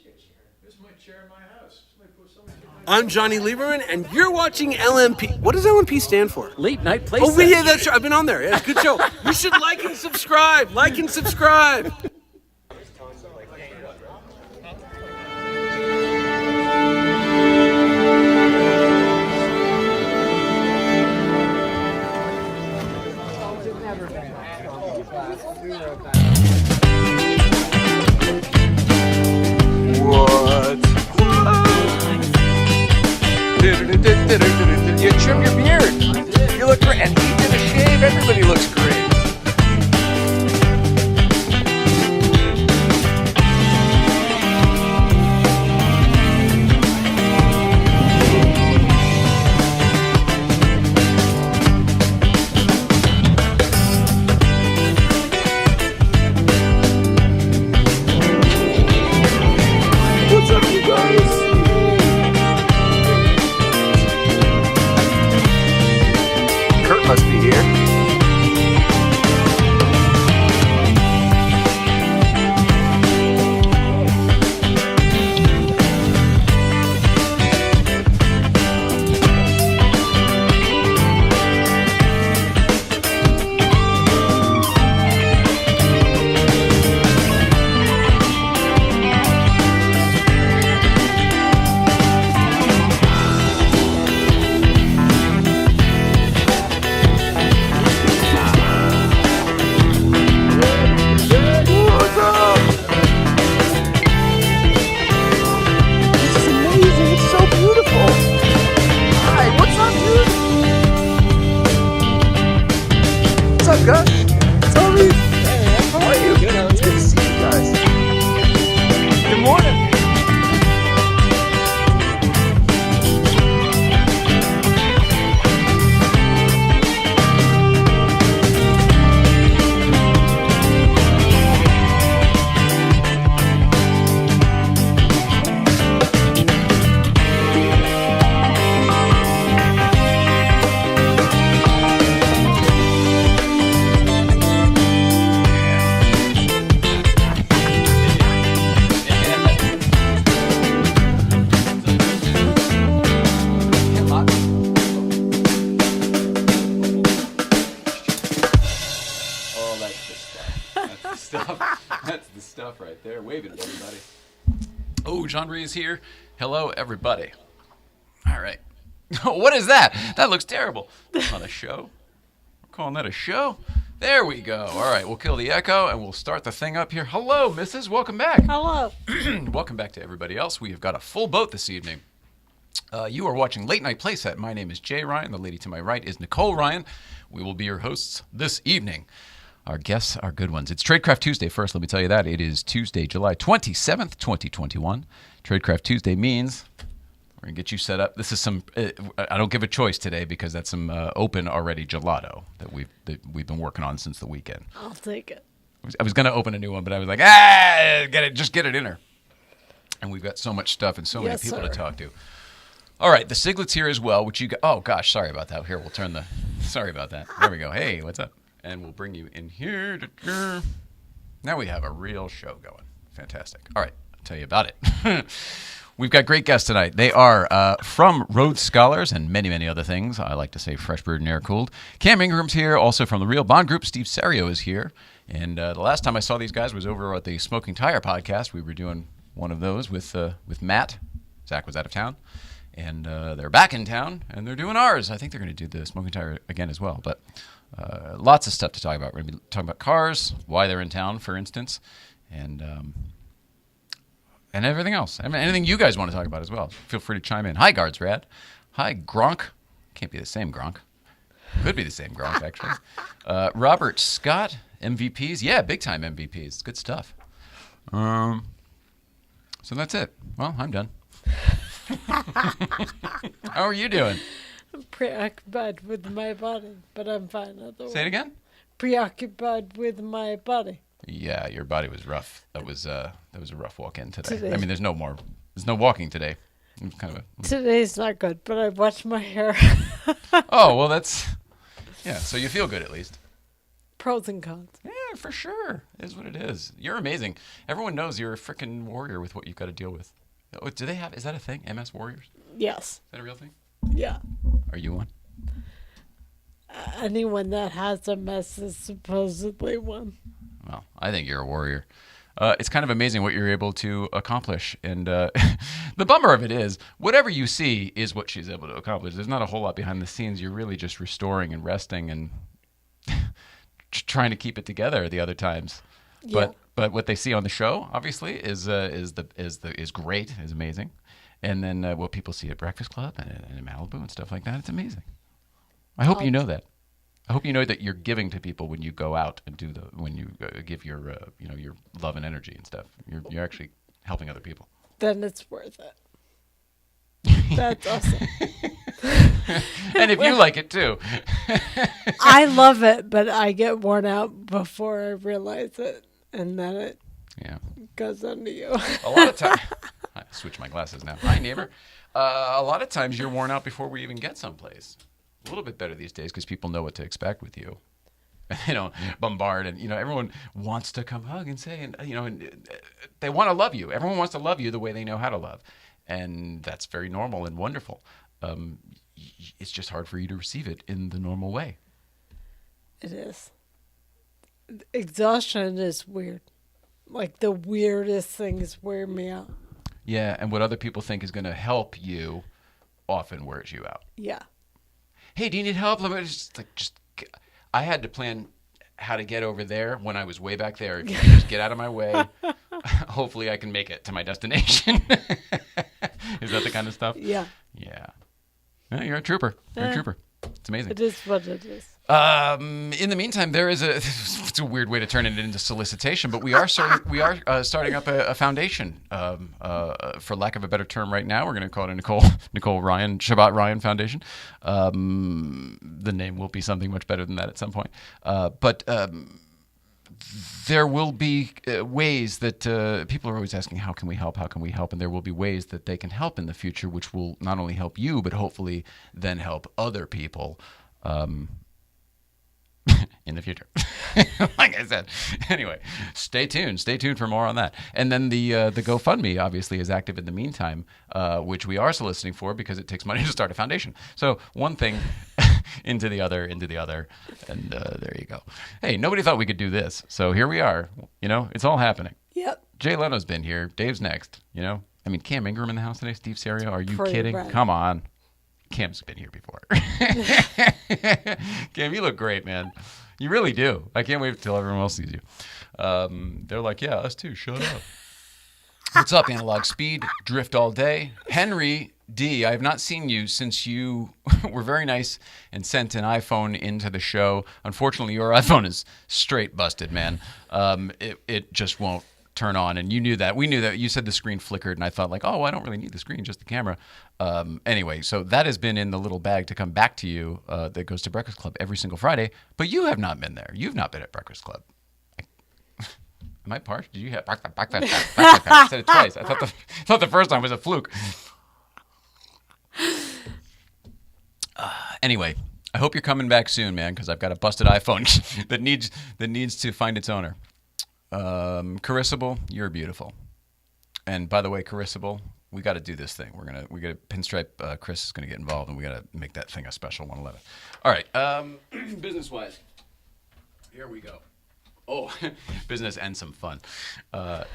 This is my chair in my house. I'm Johnny Lieberman, and you're watching LMP. What does LMP stand for? Late Night Play Oh, Set. yeah, that's right. I've been on there. Yeah, it's a good show. You should like and subscribe. Like and subscribe. You trim your beard. You look great. And he did a shave. Everybody looks great. What's up, you guys? Kurt must be here. What's up? This is amazing. It's so beautiful. Hi, what's up, dude? What's up, Gus? Tommy? How are you? It's good to see you guys. Good morning. Oh, that's the stuff. That's the stuff. That's the stuff right there. Waving at everybody. Oh, Jean-Marie is here. Hello, everybody. All right. What is that? That looks terrible. That's not a show. We're calling that a show? There we go. All right, we'll kill the echo and we'll start the thing up here. Hello, Mrs. Welcome back. Hello. Welcome back to everybody else. We have got a full boat this evening. You are watching Late Night Playset. My name is Jay Ryan. The lady to my right is Nicole Ryan. We will be your hosts this evening. Our guests are good ones. It's Tradecraft Tuesday first. Let me tell you that. It is Tuesday, July 27th, 2021. Tradecraft Tuesday means we're going to get you set up. This is some, I don't give a choice today because that's some open already gelato that we've been working on since the weekend. I'll take it. I was going to open a new one, but I was like, just get it in her. And we've got so much stuff and so many Yes, people sir. to talk to. All right, the Siglet's here as well, which you got. Oh, gosh, sorry about that. Here, we'll turn the. Sorry about that. There we go. Hey, what's up? And we'll bring you in here. Now we have a real show going. Fantastic. All right, I'll tell you about it. We've got great guests tonight. They are from Rhodes Scholars and many, many other things. I like to say fresh brewed and air cooled. Cam Ingram's here, also from the Real Bond Group. Steve Serio is here. And the last time I saw these guys was over at the Smoking Tire podcast. We were doing one of those with Matt. Zach was out of town. And they're back in town, and they're doing ours. I think they're going to do the Smoking Tire again as well. But lots of stuff to talk about. We're going to be talking about cars, why they're in town, for instance, and everything else. I mean, anything you guys want to talk about as well. Feel free to chime in. Hi, Guards Rad. Hi, Gronk. Can't be the same Gronk. Could be the same Gronk, actually. Robert Scott, MVPs. Yeah, big-time MVPs. Good stuff. So that's it. Well, I'm done. How are you doing? I'm preoccupied with my body, but I'm fine otherwise. Say it again? Preoccupied with my body. Yeah, your body was rough. That was a rough walk in today. Today. I mean, there's no walking today. It was kind of Today's not good, but I washed my hair. Oh, well, that's yeah. So you feel good at least. pros and cons. Yeah, for sure. It is what it is. You're amazing. Everyone knows you're a freaking warrior with what you've got to deal with. Oh, do they have? Is that a thing? MS Warriors? Yes. Is that a real thing? Yeah. Are you one? Anyone that has a mess is supposedly one. Well, I think you're a warrior. It's kind of amazing what you're able to accomplish. And the bummer of it is, whatever you see is what she's able to accomplish. There's not a whole lot behind the scenes. You're really just restoring and resting and trying to keep it together the other times. Yeah. But what they see on the show, obviously, is great, is amazing. And then what people see at Breakfast Club and in Malibu and stuff like that, it's amazing. I hope you know that. I hope you know that you're giving to people when you go out and when you give your your love and energy and stuff. You're actually helping other people. Then it's worth it. That's awesome. And if you like it too. I love it, but I get worn out before I realize it, and then it goes under you. A lot of times, I switch my glasses now. Hi, neighbor. A lot of times you're worn out before we even get someplace. A little bit better these days because people know what to expect with you. They don't bombard, and everyone wants to come hug and say, and they want to love you. Everyone wants to love you the way they know how to love, and that's very normal and wonderful. It's just hard for you to receive it in the normal way. It is. Exhaustion is weird. Like the weirdest things wear me out. Yeah, and what other people think is going to help you often wears you out. Yeah. Hey, do you need help? I had to plan how to get over there when I was way back there. If you can just get out of my way, hopefully I can make it to my destination. Is that the kind of stuff? Yeah. Yeah. Yeah, you're a trooper. You're a trooper. It's amazing. It is what it is. In the meantime, there is it's a weird way to turn it into solicitation, but we are starting up a foundation. For lack of a better term, right now we're going to call it a Nicole Ryan Shabbat Ryan Foundation. The name will be something much better than that at some point. But there will be ways that people are always asking, how can we help? How can we help? And there will be ways that they can help in the future, which will not only help you, but hopefully then help other people. In the future. Like I said. Anyway, stay tuned. Stay tuned for more on that. And then the GoFundMe obviously is active in the meantime, which we are soliciting for because it takes money to start a foundation. So one thing into the other, and there you go. Hey, nobody thought we could do this. So here we are. It's all happening. Yep. Jay Leno's been here. Dave's next. I mean, Cam Ingram in the house today. Steve Serio. Are you kidding? Right. Come on. Cam's been here before. Cam, you look great, man. You really do. I can't wait until everyone else sees you. They're like, yeah, us too. Shut up. What's up, Analog Speed? Drift all day. Henry D, I have not seen you since you were very nice and sent an iPhone into the show. Unfortunately, your iPhone is straight busted, man. It just won't turn on, and you knew that. We knew that. You said the screen flickered, and I thought like, oh, I don't really need the screen, just the camera. Anyway, so that has been in the little bag to come back to you that goes to Breakfast Club every single Friday, but you have not been there. You've not been at Breakfast Club. Am I partial? Did you have back? I said it twice. I thought the first time was a fluke. Anyway, I hope you're coming back soon, man, because I've got a busted iPhone that needs to find its owner. Carissable, you're beautiful. And by the way, Carissable, we got to do this thing. We got to pinstripe. Chris is going to get involved, and we got to make that thing a special 111. All right. Business-wise, here we go. Oh, business and some fun.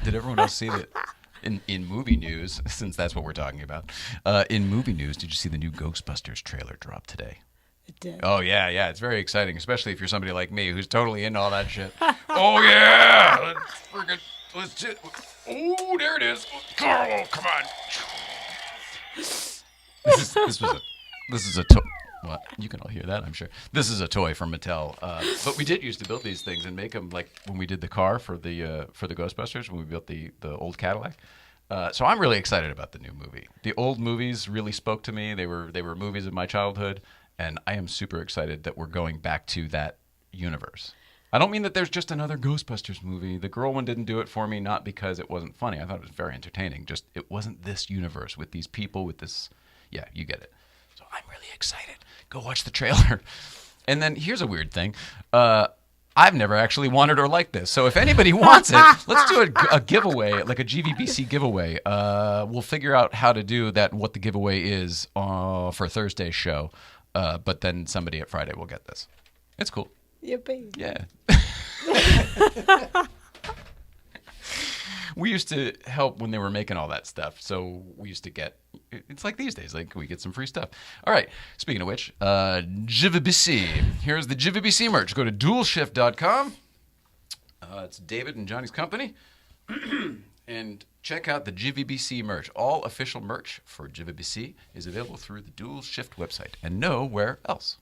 Did everyone else see that? In movie news, since that's what we're talking about, in movie news, did you see the new Ghostbusters trailer drop today? It did. Oh, yeah. It's very exciting, especially if you're somebody like me who's totally into all that shit. Oh, yeah. Let's do it. Oh, there it is. Oh, come on. This is a toy. Well, you can all hear that, I'm sure. This is a toy from Mattel. But we did used to build these things and make them like when we did the car for the Ghostbusters, when we built the old Cadillac. So I'm really excited about the new movie. The old movies really spoke to me. They were movies of my childhood. And I am super excited that we're going back to that universe. I don't mean that there's just another Ghostbusters movie. The girl one didn't do it for me, not because it wasn't funny. I thought it was very entertaining. Just it wasn't this universe with these people, with this. Yeah, you get it. So I'm really excited. Go watch the trailer. And then here's a weird thing. I've never actually wanted or liked this. So if anybody wants it, let's do a giveaway, like a GVBC giveaway. We'll figure out how to do that and what the giveaway is for Thursday's show. But then somebody at Friday will get this. It's cool. Yippee. Yeah. We used to help when they were making all that stuff. So we used to get, it's like these days, like we get some free stuff. All right. Speaking of which, GVBC. Here's the GVBC merch. Go to dualshift.com. It's David and Johnny's company. And check out the GVBC merch. All official merch for GVBC is available through the Dual Shift website and nowhere else.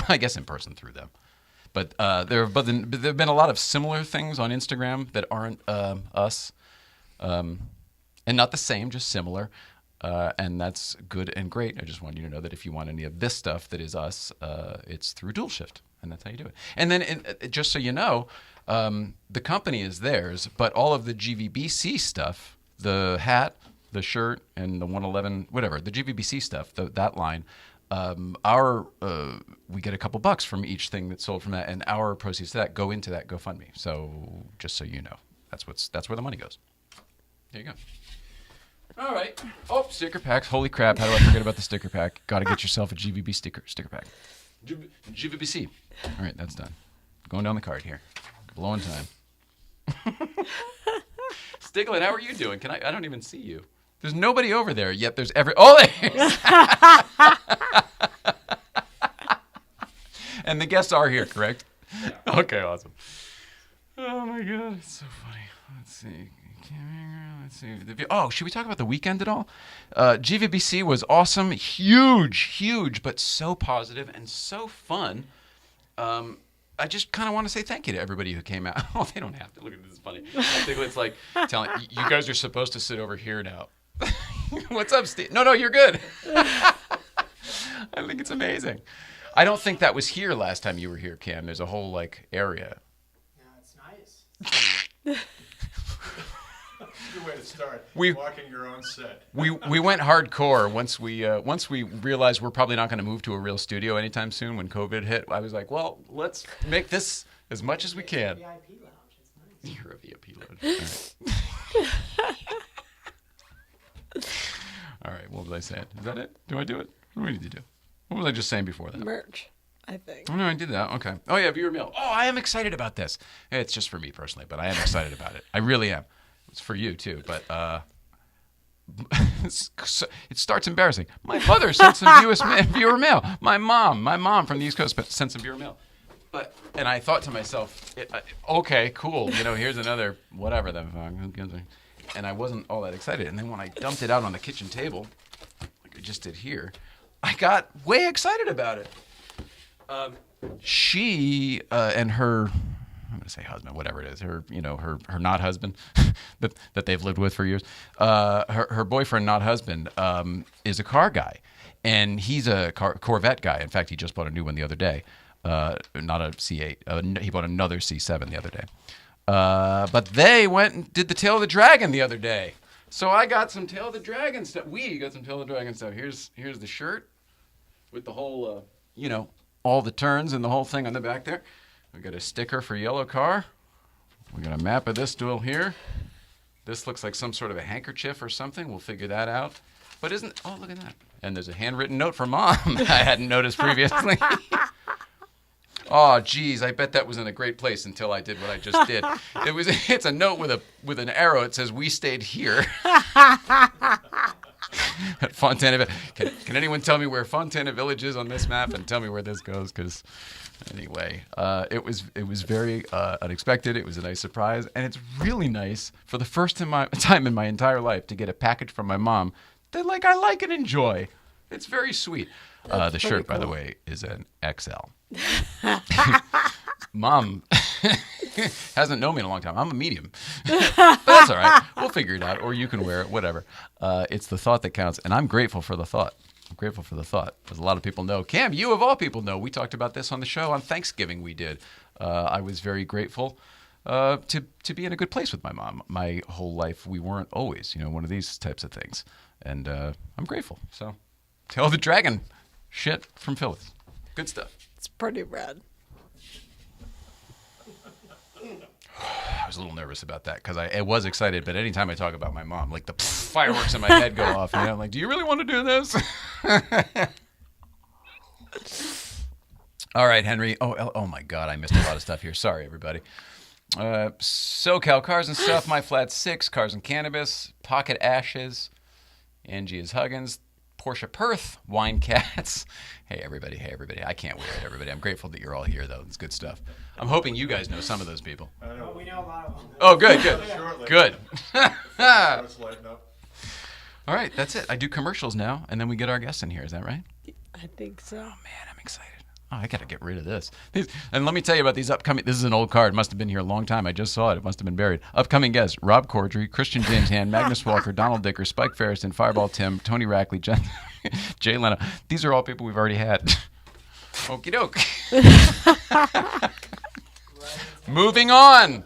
I guess in person through them. But there have been a lot of similar things on Instagram that aren't us. And not the same, just similar. And that's good and great. I just want you to know that if you want any of this stuff that is us, it's through Dual Shift. And that's how you do it. And then just so you know, the company is theirs, but all of the GVBC stuff, the hat, the shirt, and the 111, whatever, the GVBC stuff, that line, we get a couple bucks from each thing that's sold from that, and our proceeds to that go into that GoFundMe. So just so you know, that's where the money goes. There you go. All right. Oh, sticker packs. Holy crap. How do I forget about the sticker pack? Got to get yourself a GVB sticker pack. GVBC. All right, that's done. Going down the card here. Blowing time. Stiglin, how are you doing? I don't even see you. There's nobody over there, yet there's Oh, there. And the guests are here, correct? Yeah. Okay, awesome. Oh, my God. It's so funny. Let's see. Oh, should we talk about the weekend at all? GVBC was awesome, huge, but so positive and so fun. I just kind of want to say thank you to everybody who came out. Oh, they don't have to. Look at this. It's funny. I think it's like telling you guys are supposed to sit over here now. What's up, Steve? No, you're good. I think it's amazing. I don't think that was here last time you were here, Cam. There's a whole area. Yeah, it's nice. Good way to start. Walking your own set. We went hardcore once we realized we're probably not going to move to a real studio anytime soon. When COVID hit, I was like, well, let's make this as much as we can. VIP lounge. It's nice. You're a VIP lounge. All right. What was I saying? Is that it? Do I do it? What do we need to do? What was I just saying before that? Merch, I think. Oh, no, I did that. Okay. Oh, yeah, viewer mail. Oh, I am excited about this. It's just for me personally, but I am excited about it. I really am. It's for you, too, but it starts embarrassing. My mother sent some viewer mail. My mom from the East Coast sent some viewer mail. And I thought to myself, okay, cool. Here's another whatever. And I wasn't all that excited. And then when I dumped it out on the kitchen table, like I just did here, I got way excited about it. She and her, I'm going to say husband, whatever it is, her not husband that they've lived with for years. Her boyfriend, not husband, is a car guy, and he's a Corvette guy. In fact, he just bought a new one the other day. Not a C8. He bought another C7 the other day. But they went and did the Tail of the Dragon the other day. So I got some Tail of the Dragon stuff. We got some Tail of the Dragon stuff. Here's the shirt with the whole, all the turns and the whole thing on the back there. We got a sticker for yellow car. We got a map of this duel here. This looks like some sort of a handkerchief or something. We'll figure that out. But look at that. And there's a handwritten note from Mom I hadn't noticed previously. Oh, geez, I bet that was in a great place until I did what I just did. It's a note with an arrow. It says, "We stayed here." At Fontana. Can anyone tell me where Fontana Village is on this map and tell me where this goes? Because anyway, it was very unexpected. It was a nice surprise, and it's really nice for the first time in my entire life to get a package from my mom that I like and enjoy. It's very sweet. The shirt, by the way, is an XL. Mom hasn't known me in a long time. I'm a medium. But that's all right. We'll figure it out. Or you can wear it, whatever. It's the thought that counts. And I'm grateful for the thought. As a lot of people know. Cam, you of all people know. We talked about this on the show on Thanksgiving we did. I was very grateful to be in a good place with my mom. My whole life, we weren't always, one of these types of things. And I'm grateful. So, Tail of the Dragon shit from Phyllis. Good stuff. It's pretty rad. I was a little nervous about that because I was excited, but anytime I talk about my mom, like the fireworks in my head go off. I'm like, do you really want to do this? All right, Henry. Oh my God, I missed a lot of stuff here. Sorry, everybody. SoCal Cars and Stuff, My Flat 6, Cars and Cannabis, Pocket Ashes, Angie is Huggins, Porsche Perth, Wine Cats. Hey, everybody. I can't wait, everybody. I'm grateful that you're all here, though. It's good stuff. I'm hoping you guys know some of those people. Oh, we know a lot of them. Oh, good. Good. Let's lighten up. All right, that's it. I do commercials now, and then we get our guests in here. Is that right? I think so. Oh, man, I'm excited. Oh, I got to get rid of this. And let me tell you about these upcoming. This is an old card. Must have been here a long time. I just saw it. It must have been buried. Upcoming guests: Rob Corddry, Christian James Hand, Magnus Walker, Donald Dicker, Spike Ferriston, Fireball Tim, Tony Rackley, Jay Leno. These are all people we've already had. Okie doke. Moving on.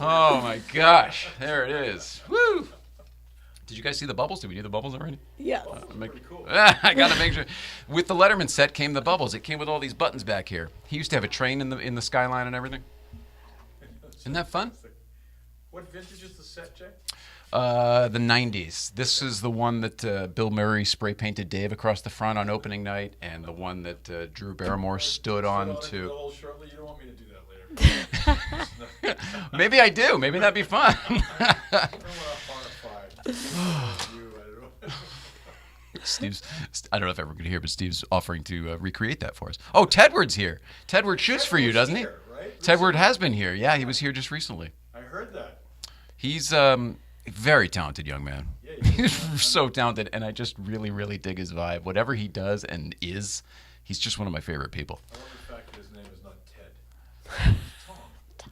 Oh my gosh. There it is. Woo. Did you guys see the bubbles? Did we do the bubbles already? Yeah. Pretty cool. I got to make sure. With the Letterman set came the bubbles. It came with all these buttons back here. He used to have a train in the skyline and everything. Isn't that fun? What vintage is the set, Jay? The 90s. This is the one that Bill Murray spray painted Dave across the front on opening night, and the one that Drew Barrymore stood on to. A little shortly. You don't want me to do that later. Maybe I do. Maybe that'd be fun. I don't want to quantify. Steve's, I don't know if everyone could hear, but Steve's offering to recreate that for us. Oh, Tedward's here. Tedward shoots for you, doesn't he? Here, right? Tedward has been here. Yeah, he was here just recently. I heard that. He's a very talented young man. Yeah, He's so talented, and I just really, really dig his vibe. Whatever he does and is, he's just one of my favorite people. I love the fact that his name is not Ted.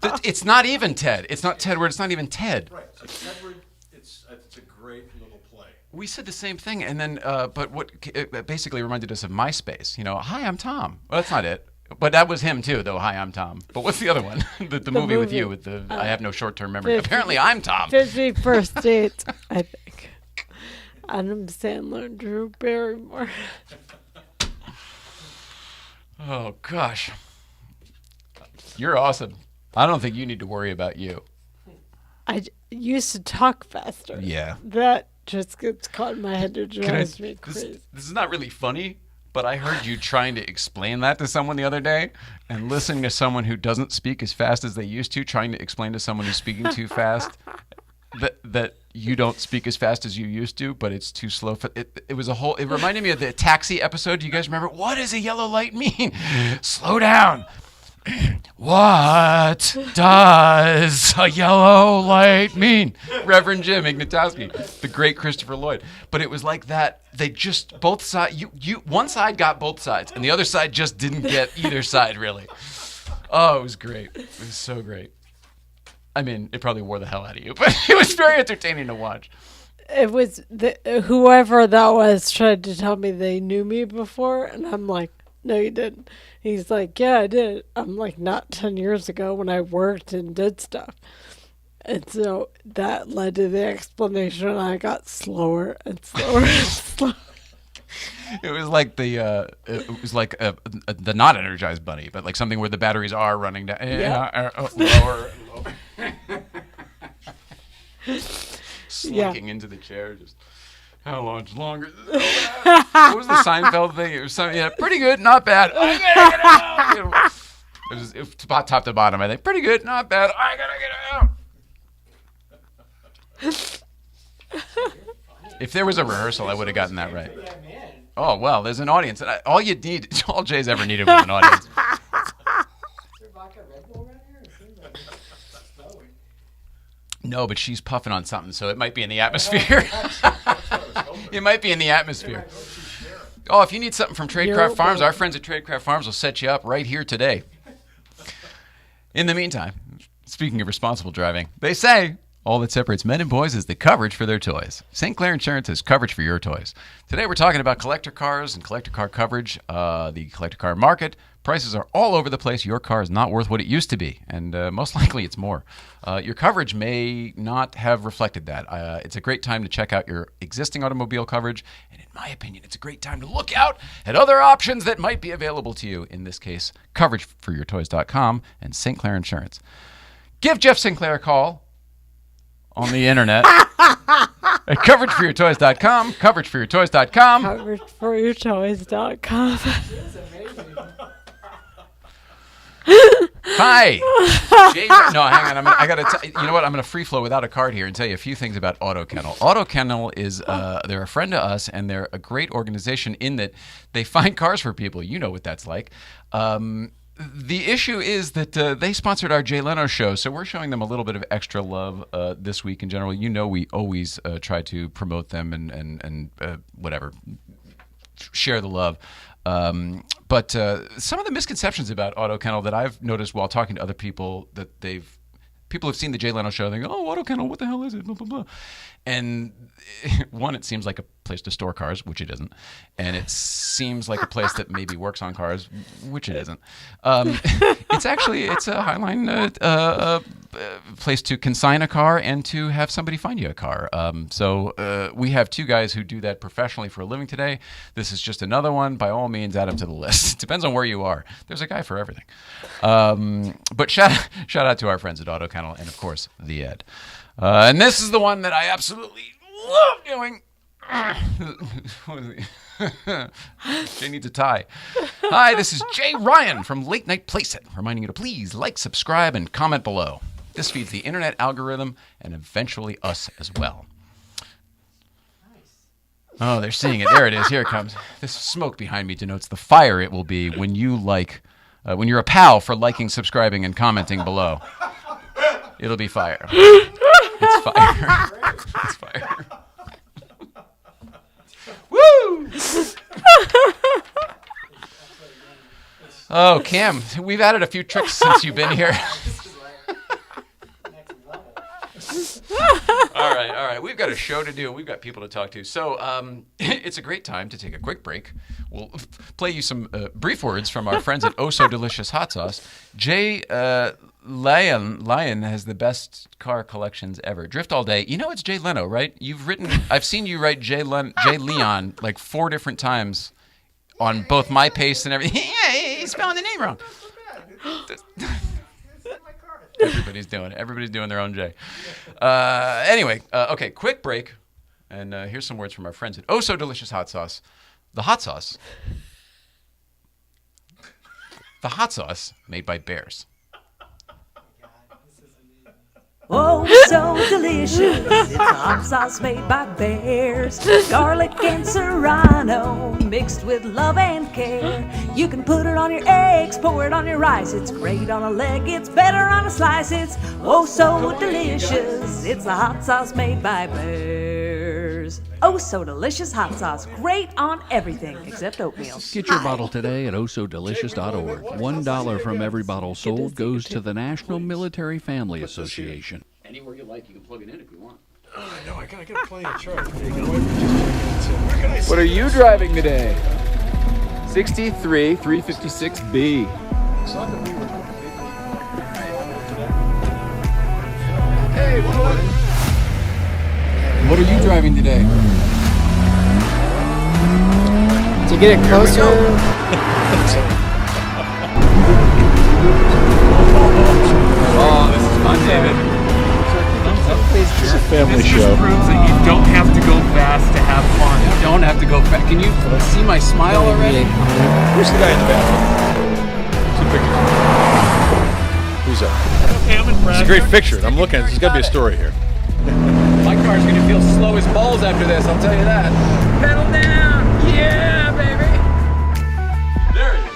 Tom. It's not even Ted. It's not Tedward. It's not even Ted. Right. So Tedward, it's a great little play. We said the same thing, and then, but what it basically reminded us of MySpace. You know, hi, I'm Tom. Well, that's not it. But that was him too, though. Hi, I'm Tom. But what's the other one? the movie with you with the I have no short-term memory. Apparently, I'm Tom. 51st Dates, I think. Adam Sandler, Drew Barrymore. Oh gosh, you're awesome. I don't think you need to worry about you. I used to talk faster. Yeah. That just gets caught in my head. It drives me crazy. This is not really funny, but I heard you trying to explain that to someone the other day, and listening to someone who doesn't speak as fast as they used to, trying to explain to someone who's speaking too fast that you don't speak as fast as you used to, but it's too slow. It was a whole. It reminded me of the Taxi episode. Do you guys remember? What does a yellow light mean? Slow down. What does a yellow light mean? Reverend Jim Ignatowski, the great Christopher Lloyd. But it was like that. They just both sides. One side got both sides, and the other side just didn't get either side really. Oh, it was great. It was so great. I mean, it probably wore the hell out of you, but it was very entertaining to watch. It was whoever that was tried to tell me they knew me before, and I'm like, no, you didn't. He's like, yeah, I did. I'm like, not 10 years ago when I worked and did stuff. And so that led to the explanation, and I got slower and slower and slower. It was like the not energized bunny, but like something where the batteries are running down, lower and lower. Slunking into the chair, just how much longer? What was the Seinfeld thing? It was something, yeah, pretty good, not bad. I gotta get out. It was top to bottom, I think. Pretty good, not bad. I gotta get out. If there was a rehearsal, I would have gotten that right. Oh well, there's an audience. All you need, all Jay's ever needed was an audience. No, but she's puffing on something, so it might be in the atmosphere. It might be in the atmosphere. Oh, if you need something from Tradecraft Farms, our friends at Tradecraft Farms will set you up right here today. In the meantime, speaking of responsible driving, they say all that separates men and boys is the coverage for their toys. St. Clair Insurance has coverage for your toys. Today we're talking about collector cars and collector car coverage, the collector car market, Prices are all over the place. Your car is not worth what it used to be, and most likely it's more. Your coverage may not have reflected that. It's a great time to check out your existing automobile coverage, and in my opinion, it's a great time to look out at other options that might be available to you. In this case, coverageforyourtoys.com and St. Clair Insurance. Give Jeff Sinclair a call on the internet at coverageforyourtoys.com, coverageforyourtoys.com. Coverageforyourtoys.com. Hi. No, hang on. I got to you know what? I'm going to free flow without a card here and tell you a few things about Auto Kennel. Auto Kennel is they're a friend to us, and they're a great organization in that they find cars for people. You know what that's like. The issue is that they sponsored our Jay Leno show, so we're showing them a little bit of extra love this week in general. You know we always try to promote them and whatever, share the love. But some of the misconceptions about Auto Kennel that I've noticed while talking to other people that people have seen the Jay Leno show, they go, "Oh, Auto Kennel, what the hell is it?" Blah, blah, blah. And one, it seems like a place to store cars, which it isn't. And it seems like a place that maybe works on cars, which it isn't. It's a Highline place to consign a car and to have somebody find you a car. So we have two guys who do that professionally for a living today. This is just another one. By all means, add them to the list. It depends on where you are. There's a guy for everything. But shout out to our friends at Auto Kennel and, of course, the Ed. And this is the one that I absolutely love doing. Jay needs a tie. Hi, this is Jay Ryan from Late Night Playset, reminding you to please like, subscribe, and comment below. This feeds the internet algorithm and eventually us as well. Oh, they're seeing it. There it is. Here it comes. This smoke behind me denotes the fire it will be when you when you're a pal for liking, subscribing, and commenting below. It'll be fire. It's fire. It's fire. Woo! Oh, Cam, we've added a few tricks since you've been here. All right. We've got a show to do. We've got people to talk to. So it's a great time to take a quick break. We'll play you some brief words from our friends at Oh So Delicious Hot Sauce. Jay Lion has the best car collections ever. Drift All Day. You know it's Jay Leno, right? I've seen you write Jay Leon like 4 different times on both my pace and everything. Yeah, he's spelling the name wrong. Everybody's doing their own Jay. Anyway, okay, quick break. And here's some words from our friends at Oh So Delicious Hot Sauce. The hot sauce made by bears. Oh, so delicious. It's a hot sauce made by bears. Garlic and serrano mixed with love and care. You can put it on your eggs, pour it on your rice. It's great on a leg, it's better on a slice. It's oh so delicious. It's the hot sauce made by bears. Oh, so delicious hot sauce. Great on everything except oatmeal. Get your bottle today at ohsodelicious.org. $1 from every bottle sold goes to the National Military Family Association. Anywhere you like, you can plug it in if you want. I know, I got plenty of charge. What are you driving today? 63 356B. Hey, what are you driving today? To get it closer. Oh, this is fun, David. It's a family show. Proves that you don't have to go fast to have fun. You don't have to go fast. Can you see my smile already? Where's the guy in the bathroom? See a picture. Who's that? It's a great picture. I'm looking. There's got to be a story here. My car's going to feel slow as balls after this, I'll tell you that. Pedal down. Yeah, baby. There it is.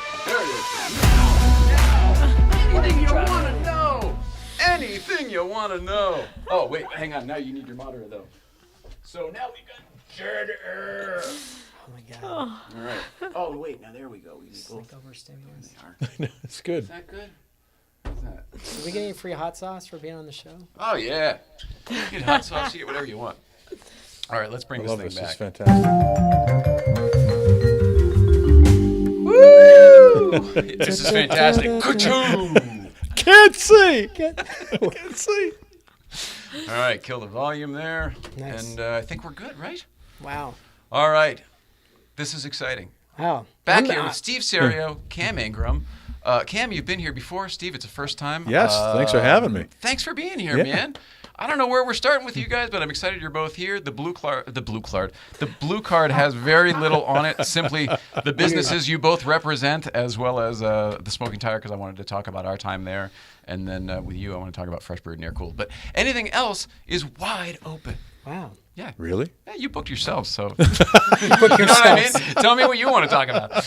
Anything you want to know. Anything you want to know. Oh, wait, hang on. Now you need your monitor, though. So now we got Jeder. Oh my god. All right. Oh, wait. Now there we go. We need both. Overstimulus. It's good. Is that good? What's that? Did we get any free hot sauce for being on the show? Oh, yeah. You get hot sauce, you get whatever you want. All right, let's bring I this love thing this. back. It's fantastic. Woo! This is fantastic. Ka-choo! Can't see. Can't see. All right, kill the volume there. Nice. And I think we're good, right? Wow. All right. This is exciting. Wow. Back here with Steve Serio, Cam Ingram. Cam, you've been here before. Steve, it's the first time. Yes, thanks for having me. Thanks for being here, Yeah. man. I don't know where we're starting with you guys, but I'm excited you're both here. The blue card has very little on it. Simply the businesses you both represent, as well as the Smoking Tire, because I wanted to talk about our time there, and then with you, I want to talk about Fresh Brewed and Air Cooled. But anything else is wide open. Wow. Yeah. Really? Yeah, you booked yourselves, so you know what I mean? Tell me what you want to talk about.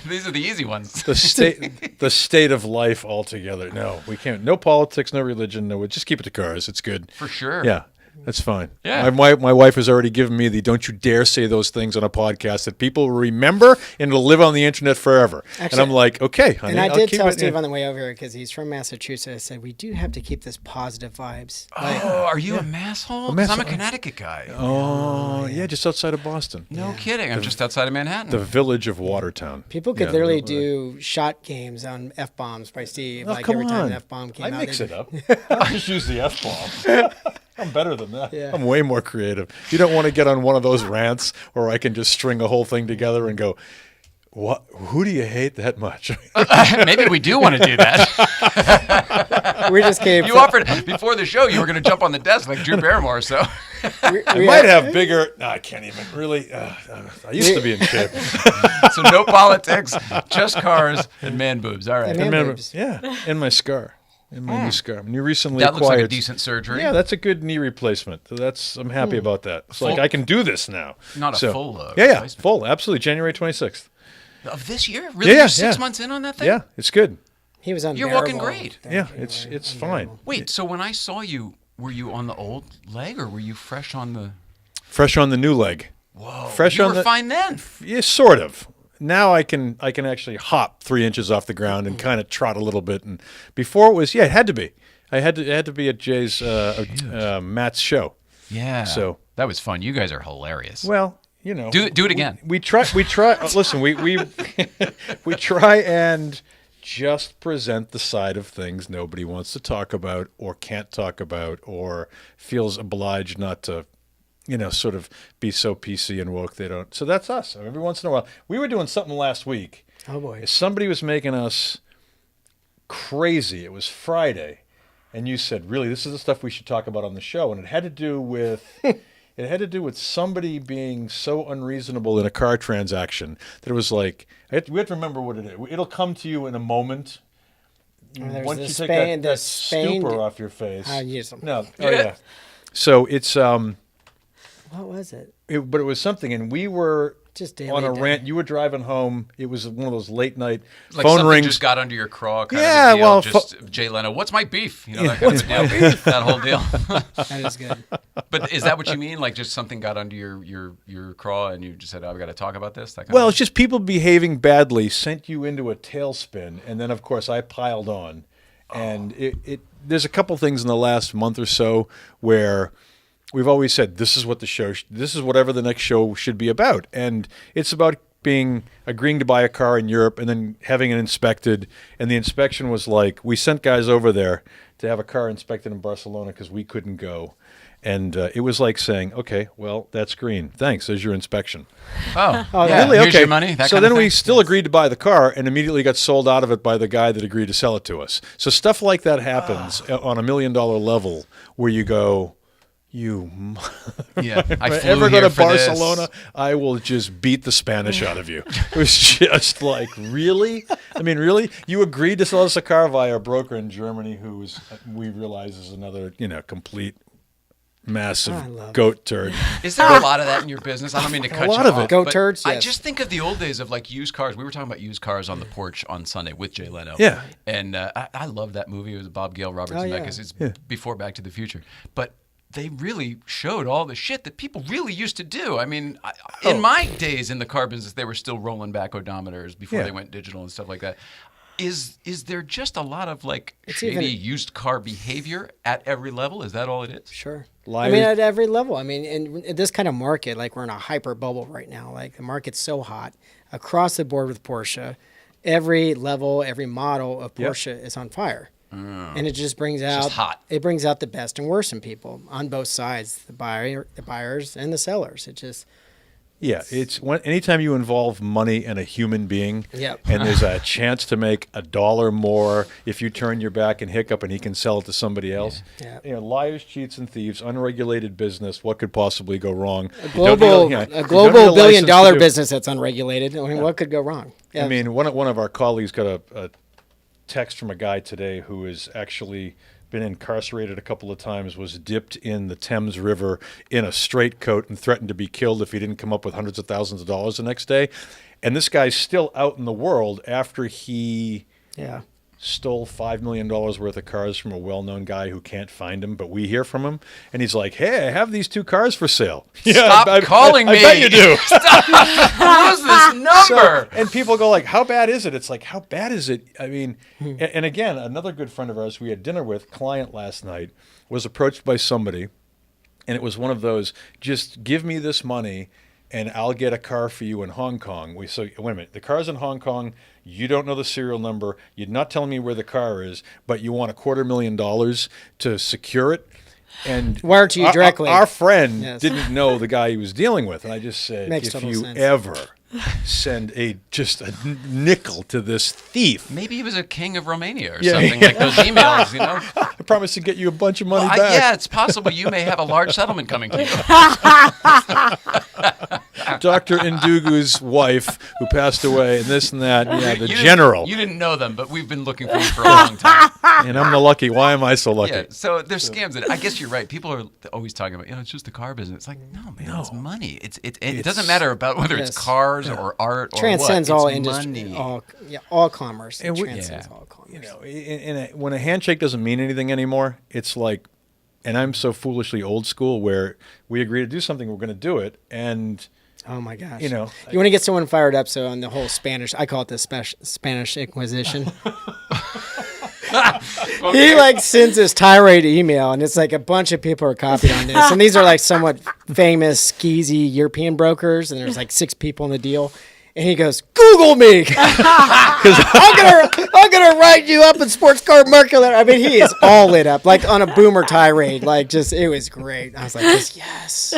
These are the easy ones. The state of life altogether. No, we can't. No politics, no religion. No, just keep it to cars. It's good. For sure. Yeah, that's fine. Yeah. My wife has already given me the "don't you dare say those things on a podcast that people will remember and it'll live on the internet forever." Actually, and I'm like, okay, honey. And I I'll did keep tell it, Steve yeah. on the way over here because he's from Massachusetts. I said we do have to keep this positive vibes. Like, Oh, are you a masshole? 'Cause I'm a Connecticut guy. Oh, yeah, just outside of Boston. No kidding. I'm just outside of Manhattan. The village of Watertown. people could Yeah, literally no, do shot games on F bombs by Steve. Oh, like come every time on. an F bomb came I out. mix they'd- it up. I just use the F bomb. I'm better than that. Yeah. I'm way more creative. You don't want to get on one of those rants where I can just string a whole thing together and go, "What? Who do you hate that much?" Maybe we do want to do that. We just came. You offered before the show you were going to jump on the desk like Drew Barrymore. So I might have bigger. No, I can't even really. I used to be in shape. so no politics, just cars and man boobs. All right. And man Remember, boobs. yeah, and my scar, and my new scar. You recently That looks like a acquired. decent surgery. Yeah, that's a good knee replacement. So I'm happy about that. It's like I can do this now. Not a So, full Yeah, replacement. full. Absolutely, January 26th. Of this year? Really? Yeah, You're 6 yeah. months in on that thing? Yeah, it's good. He was You're unbearable. looking great. Yeah, it's fine. Wait, so when I saw you, were you on the old leg or were you fresh on the... Fresh on the new leg. Whoa, Fresh you on were the. fine then. Yeah, sort of. Now I can actually hop 3 inches off the ground and kind of trot a little bit. And before it was it had to be. It had to be at Jay's Matt's show. Yeah. So that was fun. You guys are hilarious. well, you know, Do it again. We try. Listen, we we try and just present the side of things nobody wants to talk about or can't talk about or feels obliged not to, sort of be so PC and woke they don't. So that's us. Every once in a while, we were doing something last week. Oh boy. Somebody was making us crazy. It was Friday, and you said, "Really, this is the stuff we should talk about on the show," and it had to do with. It had to do with somebody being so unreasonable in a car transaction that it was like we have to remember what it is. It'll come to you in a moment. There's Once the you Spain- take the that Spain- stupor off your face. I use them. No, oh yeah. So it's What was it? but it was something, and we were Just daily on a day. rant. You were driving home. It was one of those late night Like phone something rings. just got under your craw. Kind Yeah, of a deal. well, just Jay Leno. What's my beef? That kind of deal. That whole deal. That is good. But is that what you mean? Like just something got under your craw and you just said, "Oh, we got to talk about this." That kind Well, of it's just people behaving badly sent you into a tailspin, and then of course I piled on, and there's a couple things in the last month or so where we've always said this is what this is whatever the next show should be about, and it's about agreeing to buy a car in Europe and then having it inspected, and the inspection was like we sent guys over there to have a car inspected in Barcelona because we couldn't go. And it was like saying, "Okay, well, that's green. Thanks. There's your inspection." Oh, Oh, yeah. Really? Here's Okay. your money. That so kind then of we thing? still agreed to buy the car and immediately got sold out of it by the guy that agreed to sell it to us. So stuff like that happens on $1 million level where you go, "You Yeah, I if I flew ever go here to for this. Barcelona, I will just beat the Spanish out of you." It was just like, really? I mean, really? You agreed to sell us a car via a broker in Germany who we realize is another, complete massive I love goat turd. Is there a lot of that in your business? I don't mean to cut lot you of off, it. Goat but turds? I Yes. just think of the old days of like used cars. We were talking about used cars on the porch on Sunday with Jay Leno. Yeah. And I love that movie. It was Bob Gale, Robert Oh, Zemeckis. It's before Back to the Future. But they really showed all the shit that people really used to do. I mean, in my days in the car business, they were still rolling back odometers before Yeah. they went digital and stuff like that. Is there just a lot of like It's shady even- used car behavior at every level? Is that all it is? Sure. Liars. I mean, at every level. I mean, in this kind of market, like we're in a hyper bubble right now. Like the market's so hot across the board with Porsche. every level, every model of Porsche is on fire. And it just brings out just hot. It brings out the best and worst in people on both sides, the buyers and the sellers. It just anytime you involve money and a human being, Yep. and there's a chance to make $1 more if you turn your back and hiccup, and he can sell it to somebody else. Yeah. You know, liars, cheats, and thieves, unregulated business. What could possibly go wrong? a global billion-dollar business that's unregulated. I mean, what could go wrong? Yeah. I mean, one of our colleagues got a text from a guy today who has actually been incarcerated a couple of times, was dipped in the Thames River in a straight coat and threatened to be killed if he didn't come up with hundreds of thousands of dollars the next day. And this guy's still out in the world after he stole $5 million worth of cars from a well-known guy who can't find him, but we hear from him, and he's like, "Hey, I have these 2 cars for sale." Stop calling me. I bet you do. Stop. Who's this number? And people go like, "How bad is it?" It's like, how bad is it? I mean, and again, another good friend of ours we had dinner with, client last night, was approached by somebody, and it was one of those, just give me this money and I'll get a car for you in Hong Kong. Wait a minute, the car's in Hong Kong, you don't know the serial number, you're not telling me where the car is, but you want $250,000 to secure it. And wire to you directly. Our friend didn't know the guy he was dealing with, and I just said, Makes if total you sense. ever send just a nickel to this thief, Maybe he was a king of Romania or something, like those emails, you know? I promise to get you a bunch of money Well, back. yeah, it's possible you may have a large settlement coming to you. Dr. Ndugu's wife, who passed away, and this and that. Yeah, the You general. You didn't know them, but we've been looking for you for a long time. And I'm the lucky. Why am I so lucky? Yeah, so there's scams. I guess you're right. People are always talking about, it's just the car business. It's like, no, man, it's money. It doesn't matter about whether it's cars or art or transcends what. all It's industry, money. all commerce. And It we- transcends all commerce. You know, when a handshake doesn't mean anything anymore, it's like, and I'm so foolishly old school where we agree to do something, we're going to do it, and Oh my gosh! you know, you want to get someone fired up. So on the whole Spanish, I call it the Spanish Inquisition. He like sends this tirade email, and it's like a bunch of people are copied on this, and these are like somewhat famous, skeezy European brokers, and there's like 6 people in the deal. And he goes, "Google me, because I'm gonna write you up in Sports Car Mercury." I mean, he is all lit up, like on a boomer tirade. Like, just it was great. I was like, yes.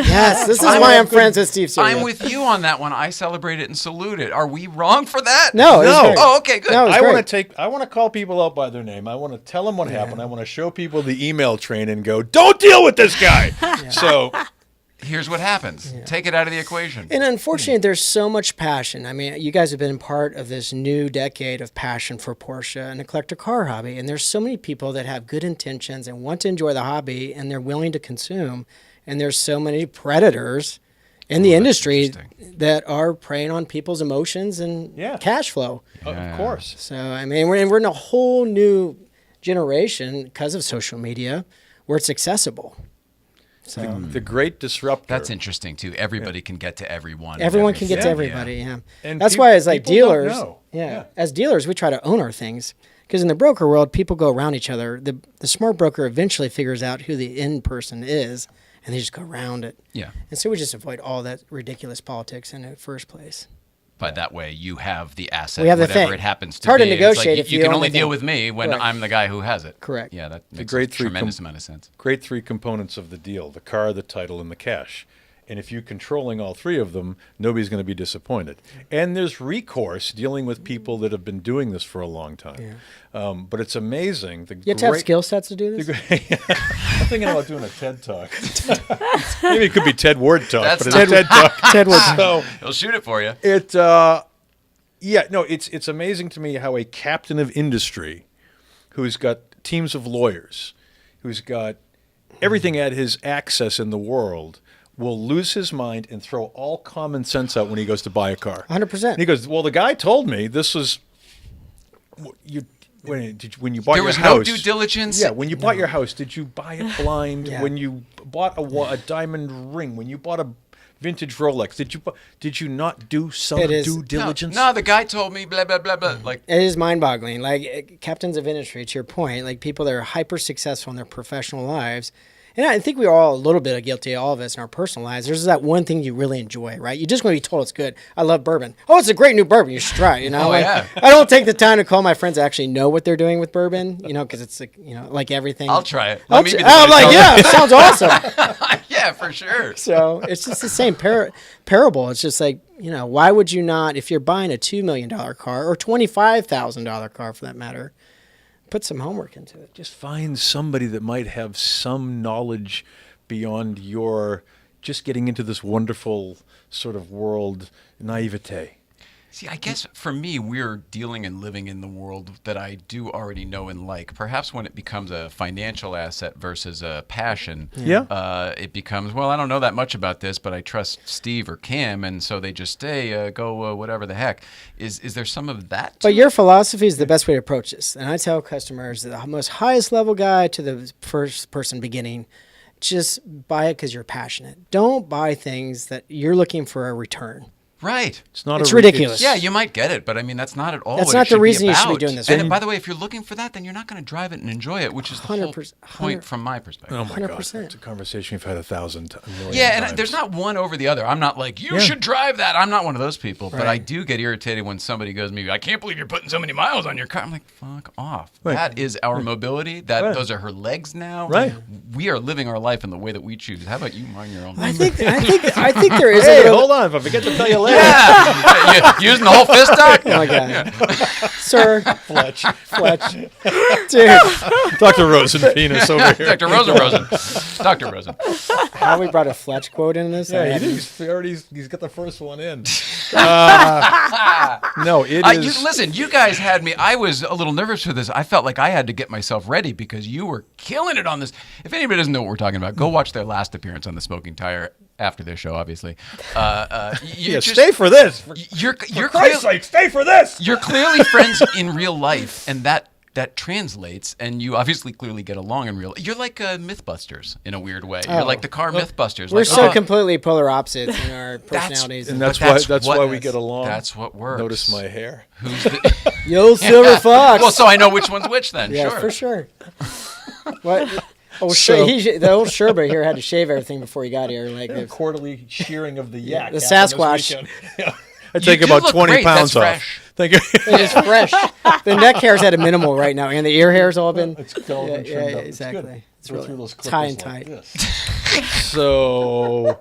This is why I'm friends with Steve Serio. I'm with you on that one. I celebrate it and salute it. Are we wrong for that? No, it was great. Oh, okay, good. No, it was great. I want to call people out by their name. I want to tell them what happened. I want to show people the email train and go, "Don't deal with this guy." So here's what happens. Take it out of the equation. And unfortunately, there's so much passion. I mean, you guys have been part of this new decade of passion for Porsche and the collector car hobby. And there's so many people that have good intentions and want to enjoy the hobby, and they're willing to consume. And there's so many predators in the industry that are preying on people's emotions and cash flow. of course. So, I mean, we're in a whole new generation because of social media where it's accessible. So The great disruptor. That's interesting too. Everybody can get to everyone. everyone can get to everybody. Yeah, And that's why as like people don't dealers, know. as dealers, we try to own our things because in the broker world, people go around each other. The smart broker eventually figures out who the end person is, and they just go around it. Yeah. And so we just avoid all that ridiculous politics in the first place. But that way you have the asset, We have the whatever thing. it happens to It's hard to be. It's negotiate like, if you you can own only the deal thing. with me when Correct. I'm the guy who has it. Correct. Yeah, that The makes great a three tremendous amount of sense. Great 3 components of the deal: the car, the title, and the cash. And if you're controlling all 3 of them, nobody's going to be disappointed. And there's recourse dealing with people that have been doing this for a long time. But it's amazing. You have to have skill sets to do this. I'm thinking about doing a TED Talk. Maybe it could be Ted Ward Talk, That's but it's a TED Talk. Ted Wood. So He'll shoot it for you. it's amazing to me how a captain of industry who's got teams of lawyers, who's got everything at his access in the world, will lose his mind and throw all common sense out when he goes to buy a car. 100%. And he goes, "Well, the guy told me this was when you bought There your was house. no due diligence. Yeah, when you bought your house, did you buy it blind? Yeah. When you bought a diamond ring, when you bought a vintage Rolex, did you not do some It is- due diligence?" No, the guy told me blah blah blah blah. Like It is mind-boggling. Like captains of industry, to your point, like people that are hyper successful in their professional lives, And I think we're all a little bit guilty, all of us in our personal lives. There's that one thing you really enjoy, right? You just want to be told it's good. I love bourbon. Oh, it's a great new bourbon. You should try it. You know, yeah. I don't take the time to call my friends that actually know what they're doing with bourbon, you know, because it's like, you know, like everything. I'll try it. I'm Let me be the like, one to yeah, it sounds awesome. yeah, for sure. So it's just the same parable. It's just like, you know, why would you not, if you're buying a $2 million car or $25,000 car for that matter, put some homework into it. Just find somebody that might have some knowledge beyond your just getting into this wonderful sort of world naivete. See, I guess for me, we're dealing and living in the world that I do already know and like. Perhaps when it becomes a financial asset versus a passion, it becomes, well, I don't know that much about this, but I trust Steve or Kim, and so they just stay, go whatever the heck. Is there some of that? But your philosophy is the best way to approach this. And I tell customers, the most highest level guy to the first person beginning, just buy it because you're passionate. Don't buy things that you're looking for a return. Right. It's ridiculous. Yeah, you might get it, but I mean, that's not at all That's what not it should the reason be you should be about. doing this. And by the way, if you're looking for that, then you're not going to drive it and enjoy it, which is the whole 100%. point from my perspective. Oh my God, 100%. it's a conversation we've had a million Yeah, times. and there's not one over the other. I'm not like, you should drive that. I'm not one of those people. But I do get irritated when somebody goes to me, I can't believe you're putting so many miles on your car. I'm like, fuck off. Right. That is our mobility. Those are her legs now. Right. We are living our life in the way that we choose. How about you mind your own? I think there is Hey, a little, hold on. If I forget to tell you later. Yeah. Using the whole fist doc? oh my God. Sir, Fletch. dude, Dr. Rosen penis over here. Dr. Rosen. Dr. Rosen. how we brought a Fletch quote in this? Yeah, he's got the first one in. No, it is. Listen, you guys had me. I was a little nervous for this. I felt like I had to get myself ready because you were killing it on this. If anybody doesn't know what we're talking about, go watch their last appearance on the Smoking Tire after their show, obviously. Stay for this. You're Christ's sake, stay for this. You're clearly friends in real life, and that translates, and you obviously clearly get along in real. You're like Mythbusters in a weird way. You're like the car Mythbusters. We're like, so completely polar opposites in our personalities. And But that's why we get along. That's what works. Notice my hair. Who's the, Yo, Silver Fox. well, so I know which one's which then. yeah, sure. for sure. What? Oh, So- the old Sherba here had to shave everything before he got here. Like A quarterly shearing of the yak. The happened this Sasquatch. weekend. Yeah. I take do about look 20 great. pounds That's off. fresh. Thank you. it is fresh. The neck hair's at a minimal right now, and the ear hair's all been. It's all been trimmed up. exactly. It's good. It's Go really through those tie and clippers tight. like this. So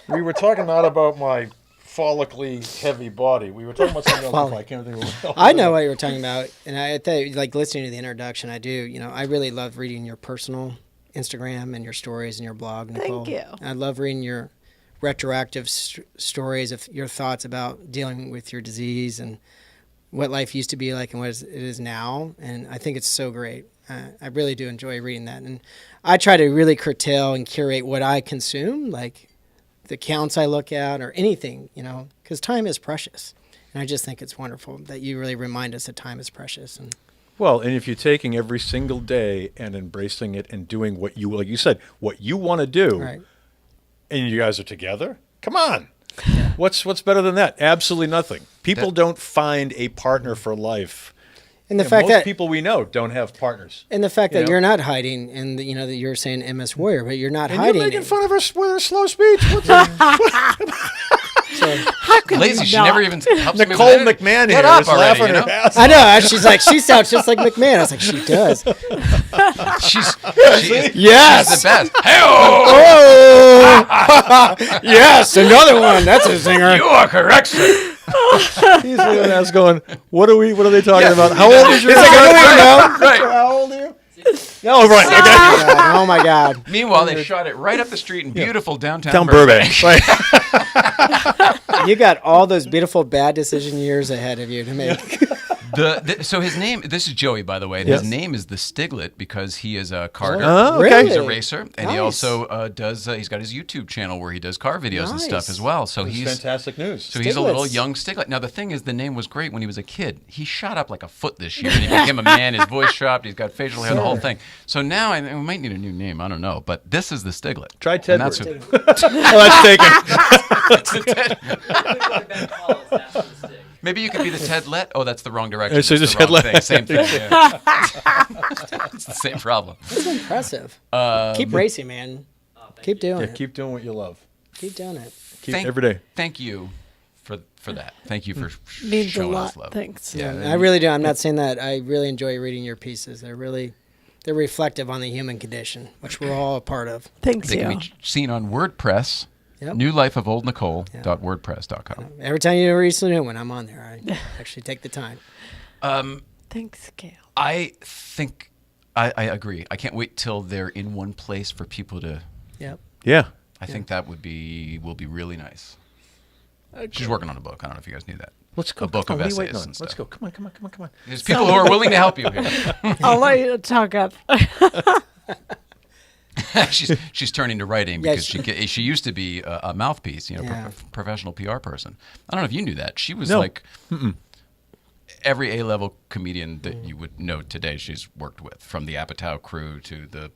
we were talking not about my follically heavy body. We were talking about something else. I can't think of what I know what you were talking about, and I think, like listening to the introduction, I do. You know, I really love reading your personal Instagram and your stories and your blog, Nicole. Thank you. I love reading your retroactive stories of your thoughts about dealing with your disease and what life used to be like and what it is now. And I think it's so great. I really do enjoy reading that. And I try to really curtail and curate what I consume, like the accounts I look at or anything, you know, because time is precious. And I just think it's wonderful that you really remind us that time is precious. And Well, and if you're taking every single day and embracing it and doing what you, like you said, what you want to do, right. and you guys are together, come on. What's better than that? Absolutely nothing. People don't find a partner for life. And the fact most that people we know don't have partners. And the fact You that know? you're not hiding, and you know that you're saying MS Warrior, but you're not And hiding. you're making it. fun of her with her slow speech. What's How could Lazy. you She not? never even helps me with Nicole anything. McMahon Get here up is already, laughing you know? her ass I know. She's like, she sounds just like McMahon. I was like, she does. She is Yes. the best. Oh, yes, another one. That's a zinger. You are correct, sir. He's looking at us going, what are they talking Yeah. about? How old is your It's like, I don't even know. Right. How old are you? No, right. Okay. God, oh my God. Meanwhile, they shot it right up the street in beautiful downtown Down Burbank. Right. You got all those beautiful bad decision years ahead of you to make. So his name, this is Joey, by the way, and Yes. his name is the Stiglet because he is a carter. Oh, okay. Really? He's a racer, and he Nice. also does. He's got his YouTube channel where he does car videos and stuff Nice. as well. So It's he's fantastic news. So he's a little Stiglitz. young Stiglet. Now the thing is, the name was great when he was a kid. He shot up like a foot this year, and he became a man. His voice dropped. He's got facial hair, the whole thing. So now we might need a new name. I don't know, but this is the Stiglet. Try And Ted. that's Oh, that's taken. Maybe you could be the Ted Let. Oh, that's the wrong direction. So It's just the wrong Ted Let. thing. Same thing. Yeah. It's the same problem. That's impressive. Keep racing, man. Keep doing it. Keep doing what you love. Keep doing it. Every day. Thank you for that. Thank you for Means a showing lot. us love. Thanks. I really do. I'm not saying that. I really enjoy reading your pieces. They're reflective on the human condition, which we're all a part of. Thanks, They you. can be seen on WordPress. Yep. newlifeofoldnicole.wordpress.com. Every time you release a new one, I'm on there. I actually take the time. Thanks, Gail. I think I agree. I can't wait till they're in one place for people to. Yep. Yeah. I think that will be really nice. She's working on a book. I don't know if you guys knew that. Let's go. A book Come of on, what are you essays waiting on? and Let's stuff. go. Come on. There's people who are willing to help you here. I'll let you talk up. she's turning to writing because she used to be a mouthpiece, professional PR person. I don't know if you knew that. She was like every A-level comedian that you would know today. She's worked with, from the Apatow crew to the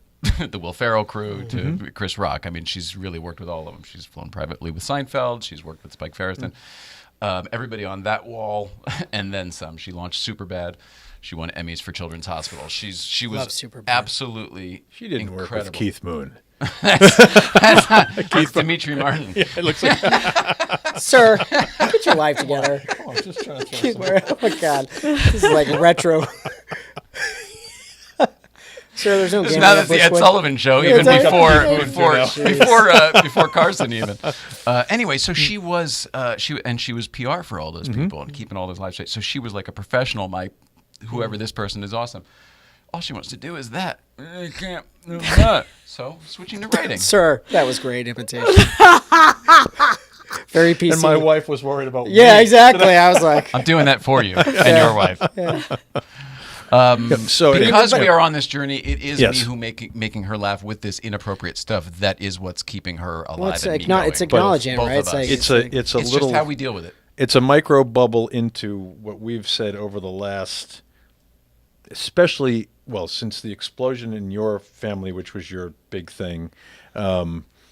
the Will Ferrell crew to Chris Rock. I mean, she's really worked with all of them. She's flown privately with Seinfeld. She's worked with Spike Feresten. Everybody on that wall, and then some. She launched Superbad. She won Emmys for Children's Hospital. She was absolutely She didn't incredible. work with Keith Moon. That's Dimitri Martin. Yeah, it looks like Sir, get your life together. I was just trying to throw Oh my God, this is like retro. Sir, there's no game. Now that's the Ed Sullivan Show, even before Carson even. Anyway, so she was PR for all those people and keeping all those lives straight. So she was like a professional. Whoever this person is, awesome. All she wants to do is that. I can't do that. So switching to writing. Sir, that was great imitation. Very PC. And my wife was worried about me. Exactly. I was like, I'm doing that for you and your wife. So Because we are on this journey, it is Yes. me who making her laugh with this inappropriate stuff. That is what's keeping her alive. well, it's, and me going. it's acknowledging, Both right? of It's us. like it's a It's little just how we deal with it. It's a micro bubble into what we've said over the last, especially, since the explosion in your family, which was your big thing.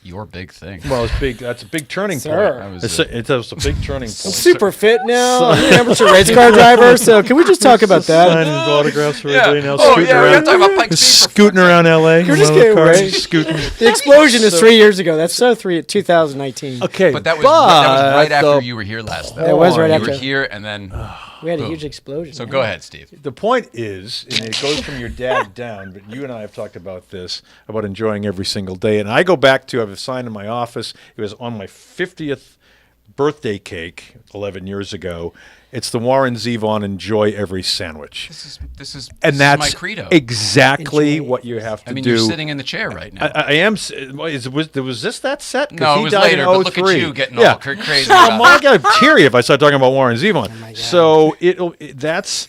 Your big thing. Well, it's big. That's a big turning Sir. point. That was It's a big turning point. I'm super fit now. Amateur race car driver. So can we just talk about that? Signing autographs for everybody now. Oh, Scooting yeah, we around. gotta talk about Pike's Peak for Scooting around LA. You're just in one of the kidding, cars, right? Scooting. The explosion is 3 years ago. That's 2019. Okay, But that was right after you were here last time. It was right you after. were here, and then We had a boom. huge explosion. So man. go ahead, Steve. The point is, and it goes from your dad down, but you and I have talked about this, about enjoying every single day. And I go back to, I have a sign in my office. It was on my 50th birthday cake 11 years ago. It's the Warren Zevon Enjoy Every Sandwich. This is That's my credo. exactly Enjoy. what you have to I mean, do. you're sitting in the chair right now. I am. Was this that set? 'Cause No, he it was died later, in but look at 03. you getting all crazy I'm about all got teary if I start talking about Warren Zevon. Oh my God. So that's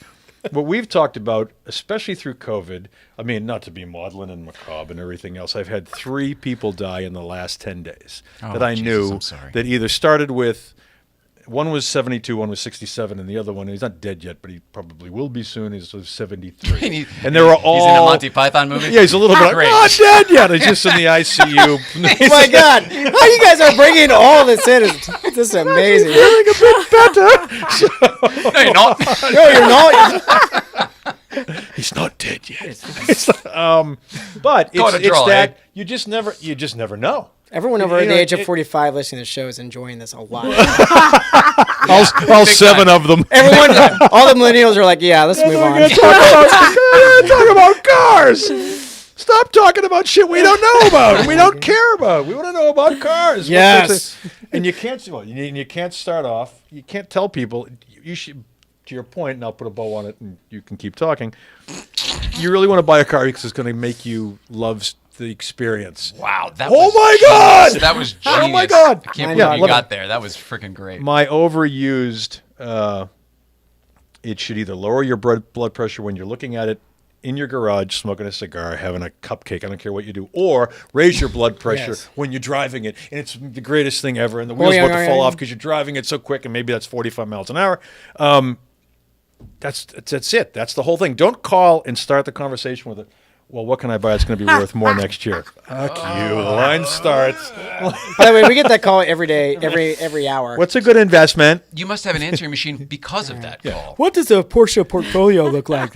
what we've talked about, especially through COVID. I mean, not to be maudlin and macabre and everything else. I've had 3 people die in the last 10 days Oh, that I Jesus, knew I'm sorry. that either started with. One was 72, one was 67, and the other one, he's not dead yet, but he probably will be soon, is 73. And they were all... He's in a Monty Python movie? Yeah, he's a little bit Great. not dead yet. He's just in the ICU. Oh my God! How you guys are bringing all this in? This is amazing. Feeling a bit better. No, you're not. No, you're not. He's not dead yet. But Go on a it's draw, that eh? you just never know. Everyone over You the know, age of 45 listening to the show is enjoying this a lot. All 7 of them. Everyone, all the millennials are like, yeah, let's move on. Talk about cars. Stop talking about shit we don't know about and we don't care about. We want to know about cars. Yes. And you can't. Well, you can't start off. You can't tell people. You should. To your point, and I'll put a bow on it, and you can keep talking. You really want to buy a car because it's going to make you love the experience. Wow. That Oh was my genius. God! That was genius. Oh my God! I can't I believe know. you got there. That was freaking great. My overused. It should either lower your blood pressure when you're looking at it in your garage, smoking a cigar, having a cupcake. I don't care what you do, or raise your blood pressure Yes. when you're driving it, and it's the greatest thing ever. And the wheels about to fall off because you're driving it so quick, and maybe that's 45 miles an hour. That's it. That's the whole thing. Don't call and start the conversation with it. well, what can I buy that's going to be worth more next year? Fuck you. The line starts. By the way, we get that call every day, every hour. What's a good investment? You must have an answering machine because of that call. What does a Porsche portfolio look like?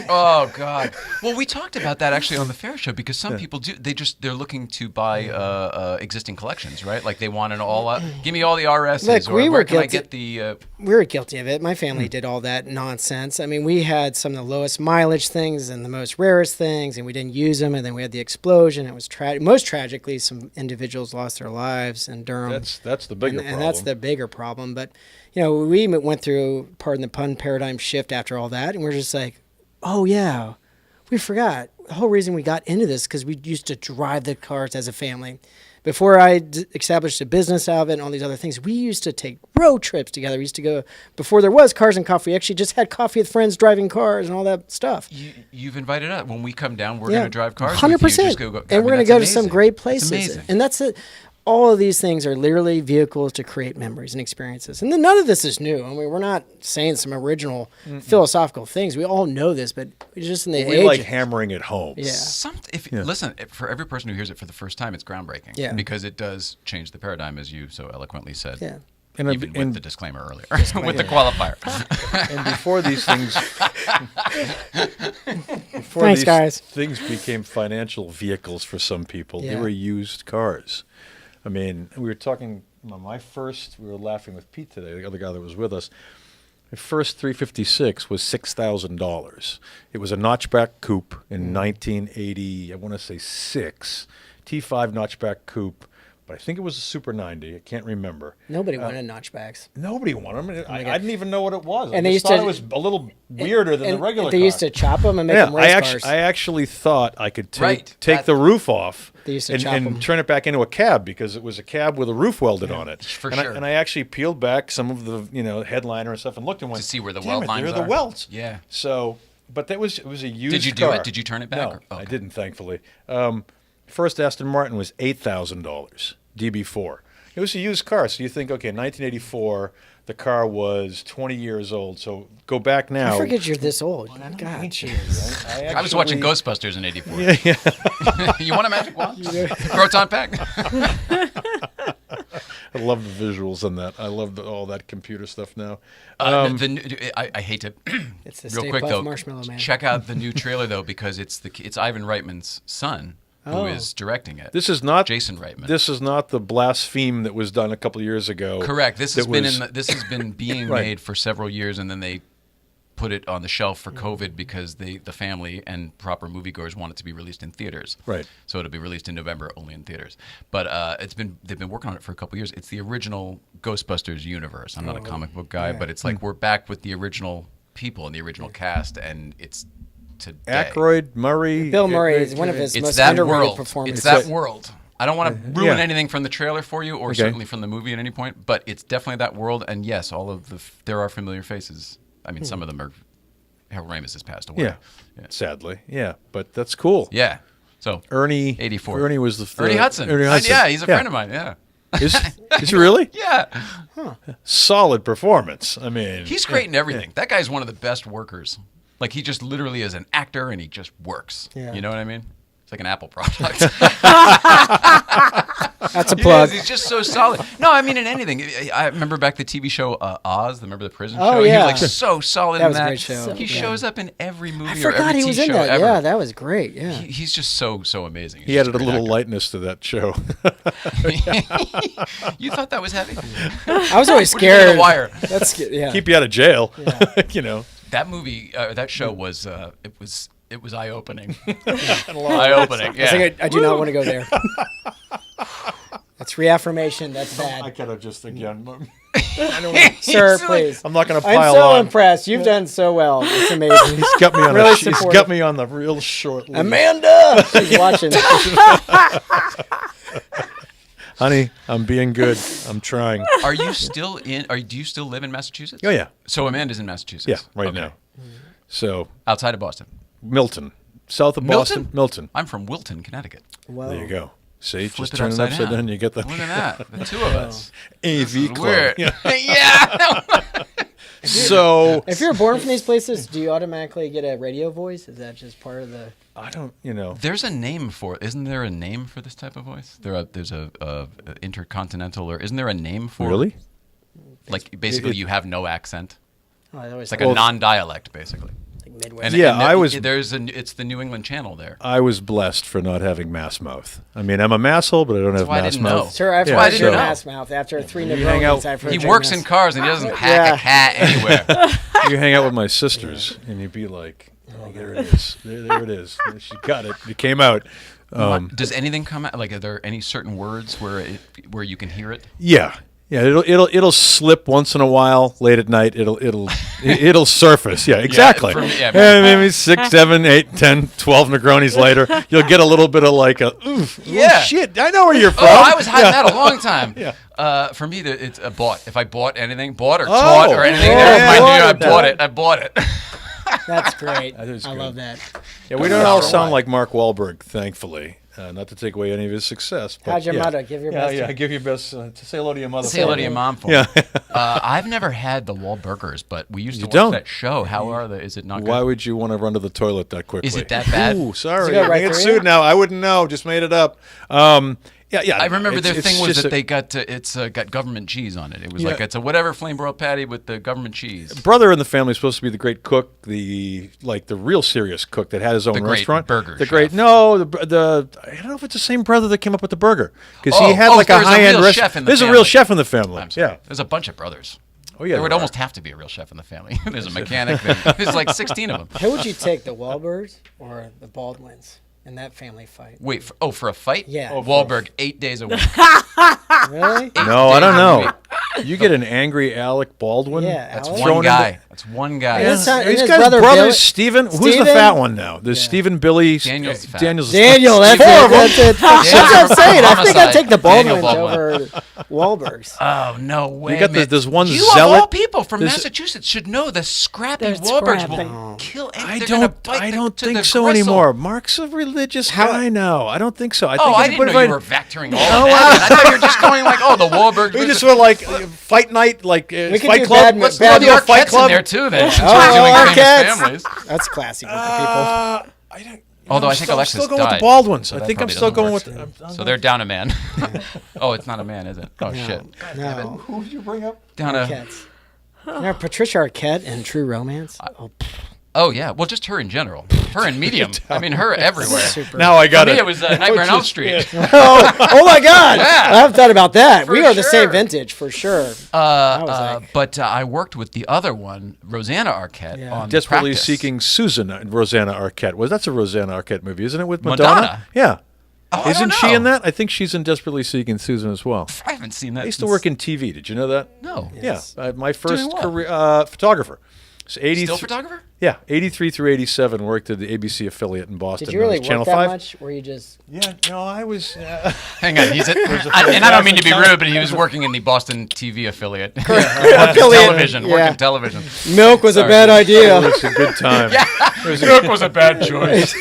Oh God! Well, we talked about that actually on the Fair Show because some people do. They're looking to buy existing collections, right? Like they want an all. Give me all the RSs. Look, or we where were can I guilty- get the? We were guilty of it. My family did all that nonsense. I mean, we had some of the lowest mileage things and the most rarest things, and we didn't use them. And then we had the explosion. It was most tragically, some individuals lost their lives in Durham. That's the bigger problem. And that's the bigger problem. But, we went through, pardon the pun, paradigm shift after all that. And we're just like, oh, yeah, we forgot. The whole reason we got into this because we used to drive the cars as a family. Before I established a business out of it and all these other things, we used to take road trips together. We used to go, before there was Cars and Coffee, we actually just had coffee with friends driving cars and all that stuff. You've invited us. When we come down, we're going to drive cars. 100%. With you. Just go, and we're going to go to some great It's places. amazing. And that's it. All of these things are literally vehicles to create memories and experiences. And then none of this is new. I mean, we're not saying some original philosophical things. We all know this, but it's just in the we age. like hammering it home. Yeah. Listen, for every person who hears it for the first time, it's groundbreaking. Yeah. Because it does change the paradigm, as you so eloquently said. Yeah. And Even with the disclaimer earlier, with the qualifier. And before these things, Thanks, guys. things became financial vehicles for some people. They Yeah. were used cars. I mean, we were talking. We were laughing with Pete today, the other guy that was with us. My first 356 was $6,000. It was a notchback coupe in 1980. I want to say 6 T5 notchback coupe. But I think it was a Super 90. I can't remember. Nobody wanted notchbacks. Nobody wanted them. I didn't even know what it was. And I they just used thought to- it was a little weirder than the regular They car. used to chop them and make them race cars. I actually thought I could Right. take the roof off They used to chop 'em. and turn it back into a cab because it was a cab with a roof welded on it. For and sure. and I actually peeled back some of the headliner and stuff and looked and went To see where the "Damn weld it, lines there are the are." welds. Yeah. So, but it was a used. Did you do car. it? Did you turn it back, No, or- I okay. didn't. Thankfully, first Aston Martin was $8,000 DB4. It was a used car, so you think, okay, 1984, the car was 20 years old. So go back now. I forget you're this old. God, I was watching Ghostbusters in '84. You want a magic wand? Proton pack? I love the visuals in that. I love all that computer stuff now. I hate to. It's the real Stay quick Puft though. Marshmallow Man. Check out the new trailer though because it's Ivan Reitman's son who is directing it. This is not Jason Reitman. This is not the blaspheme that was done a couple of years ago. Correct. This has that been was- this has been being Right. made for several years, and then they put it on the shelf for COVID because the family and proper moviegoers want it to be released in theaters. Right. So it'll be released in November, only in theaters. But they've been working on it for a couple of years. It's the original Ghostbusters universe. I'm not a comic book guy, but it's like we're back with the original people and the original cast, and it's today. Aykroyd, Murray. Bill Murray is one of his It's most that underrated world. performances. It's that world. I don't want to ruin Yeah. anything from the trailer for you, or Okay. certainly from the movie at any point. But it's definitely that world. And yes, all of there are familiar faces. I mean, some of them are. Harold Ramis has passed away. Yeah. Sadly. Yeah. But that's cool. Yeah. So Ernie. 84. Ernie was the Ernie Hudson. Ernie Hudson. Yeah, he's a friend of mine. Yeah. Is he really? Yeah. Solid performance. I mean, He's great in everything. That guy's one of the best workers. Like he just literally is an actor and he just works. Yeah. You know what I mean? It's like an Apple product. That's a He plug. is. He's just so solid. No, I mean in anything. I remember back the TV show Oz. Remember the prison Oh, show? yeah. He was like so solid That in was a that. great show. He Yeah. shows up in every movie I or forgot every he was TV in show that. ever. Yeah, that was great. Yeah. He's just so amazing. he He's added just a great little actor. lightness to that show. You thought that was heavy? I was always What do you think of scared. The Wire? That's yeah. Keep you out of jail. That movie, that show was it was eye opening. Eye opening. I was Yeah. like, I do not want to go there. That's reaffirmation. That's I bad. gotta just again. Sir, like- please. I'm not gonna I'm pile so on. impressed. You've done so well. It's amazing. He's got me on. Really he's supportive. got me on the real short leash. Amanda, she's watching. Honey, I'm being good. I'm trying. Are you still in? Do you still live in Massachusetts? Oh yeah, So Amanda's in Massachusetts. yeah, right Okay. now. So Outside of Boston. Milton, south of Boston. Milton. I'm from Wilton, Connecticut. Wow. There you go. See, Flip just it turn it upside down. You get the Look at that. The two of us. AV club. Weird. Yeah. Yeah. So If you're born from these places, do you automatically get a radio voice? Is that just part of the? I don't, you know. There's a name for it. Isn't there a name for this type of voice? There's a intercontinental, or isn't there a name for Really? Like basically you have no accent. Oh, I always It's like a non-dialect, basically. like Midwest. And, Yeah, and I was- It's the New England Channel there. I was blessed for not having mass mouth. I mean, I'm a masshole, but I don't have why I mass didn't mouth. know. Sir, I've Yeah, heard so- your ass mouth after 3 You hang out- Negronis. I've heard He your works mouth. in cars and he doesn't pack Yeah. a cat anywhere. You hang out with my sisters, and you'd be like, "Oh, there it is. There it is. She got it. It came out." Does anything come out? Like, are there any certain words where you can hear it? Yeah. It'll slip once in a while. Late at night, it'll surface. Yeah, exactly. for me, yeah, Maybe 6, 7, 8, 10, 12 Negronis later, you'll get a little bit of like a oof. Yeah. Oh, shit, I know where you're from. Oh, I was hiding that a long time. Yeah. For me, it's a bought. If I bought anything, bought or Oh. taught or anything, Oh, there's my yeah. new. I bought it. I bought it. That's great. That is I good. love that. Yeah, we don't all sound like Mark Wahlberg, thankfully. Not to take away any of his success. But How's your yeah. mother? Give your best. Yeah, give your best. To say hello to your mother. Say hello to your mom for Yeah. me. I've never had the Wahlburgers, but we used to You watch don't? that show. How are they? Is it not Why good? would you want to run to the toilet that quickly? Is it that bad? Ooh, sorry. Does it go right I get through sued you? now. I wouldn't know. Just made it up. Yeah. I remember their it's thing was just that a- they got it's got government cheese on it. It was Yeah. like it's a whatever flame broiled patty with the government cheese. brother in the family is supposed to be the great cook, the real serious cook that had his own The great restaurant. burger The chef. great the I don't know if it's the same brother that came up with the burger because Oh, he had oh, like a there's a high end real restaurant. chef in the There's a real family. chef in the family. I'm sorry. Yeah. There's a bunch of brothers. Oh yeah. There would are. almost have to be a real chef in the family. There's a mechanic. There's like 16 of them. Who would you take, the Wahlbergs or the Baldwins in that family fight? Wait, for a fight? Yeah. Oh, Wahlberg, 8 days a week. Really? No, I don't days a know. week. You get an angry Alec Baldwin. Yeah, That's Alex? one Thrown guy. into- That's one guy. Yeah. His son- These his guys' brother brothers, Billy- Steven. Who's the Steven? fat one now? There's Steven, Billy. Daniel's fat. Daniel's Daniel, that's Four it. of them. That's it. That's what I'm saying. I think I'd Homicide. take the Daniel Baldwins Baldwin. over Wahlbergs. Oh, no way. You got man. there's one You of zealot. all people from There's- Massachusetts should know the scrappy They're Wahlbergs scrappy. will kill I they're gonna don't. bite I the- don't to think the so gristle. anymore. Mark's a religious guy now. I don't think so. I think Oh, he's I a didn't know bit you of were a- vectoring all of that. I thought you were just going like, oh, the Wahlbergs. We just were like fight night, like could Fight do Club. bad- Let's bad throw the news Fight Arquettes Club. in there too then. Since Oh, we're doing famous Arquettes. families. That's classy group of people. I don't, Although I'm I think still, Alexis I'm still going died, with the Baldwins. so I that think I'm probably still doesn't going work. with. So they're down a man. Oh, it's not a man, is it? Oh shit. No. Who did you bring up? Down a. Arquettes. You know, Patricia Arquette in True Romance. Oh yeah. Well, just her in general. Her in Medium. I mean, her everywhere. Super. Now I got For me, it. it was Nightmare on Elm Street. Oh my God! Yeah. I haven't thought about that. For We are the same sure. vintage for sure. was like- But I worked with the other one, Rosanna Arquette, Yeah. on Desperately Practice. Seeking Susan, Rosanna Arquette. Was that's a Rosanna Arquette movie, isn't it? With Madonna. Madonna? Yeah. Oh, I Isn't don't she know. in that? I think she's in Desperately Seeking Susan as well. I haven't seen that. I used to work in TV. Did you know that? No. Yeah. My first what? career photographer. So 80 Still photographer? Yeah, 83 through 87 worked at the ABC affiliate in Boston. Did you really known as Channel work that 5. much? Or you just Yeah, no, I was. Hang on, he's at, and I don't mean to be rude, but he was working in the Boston TV affiliate. Affiliate, television, yeah. working television. milk was a Sorry. bad It idea? was a good time. Milk was a bad choice.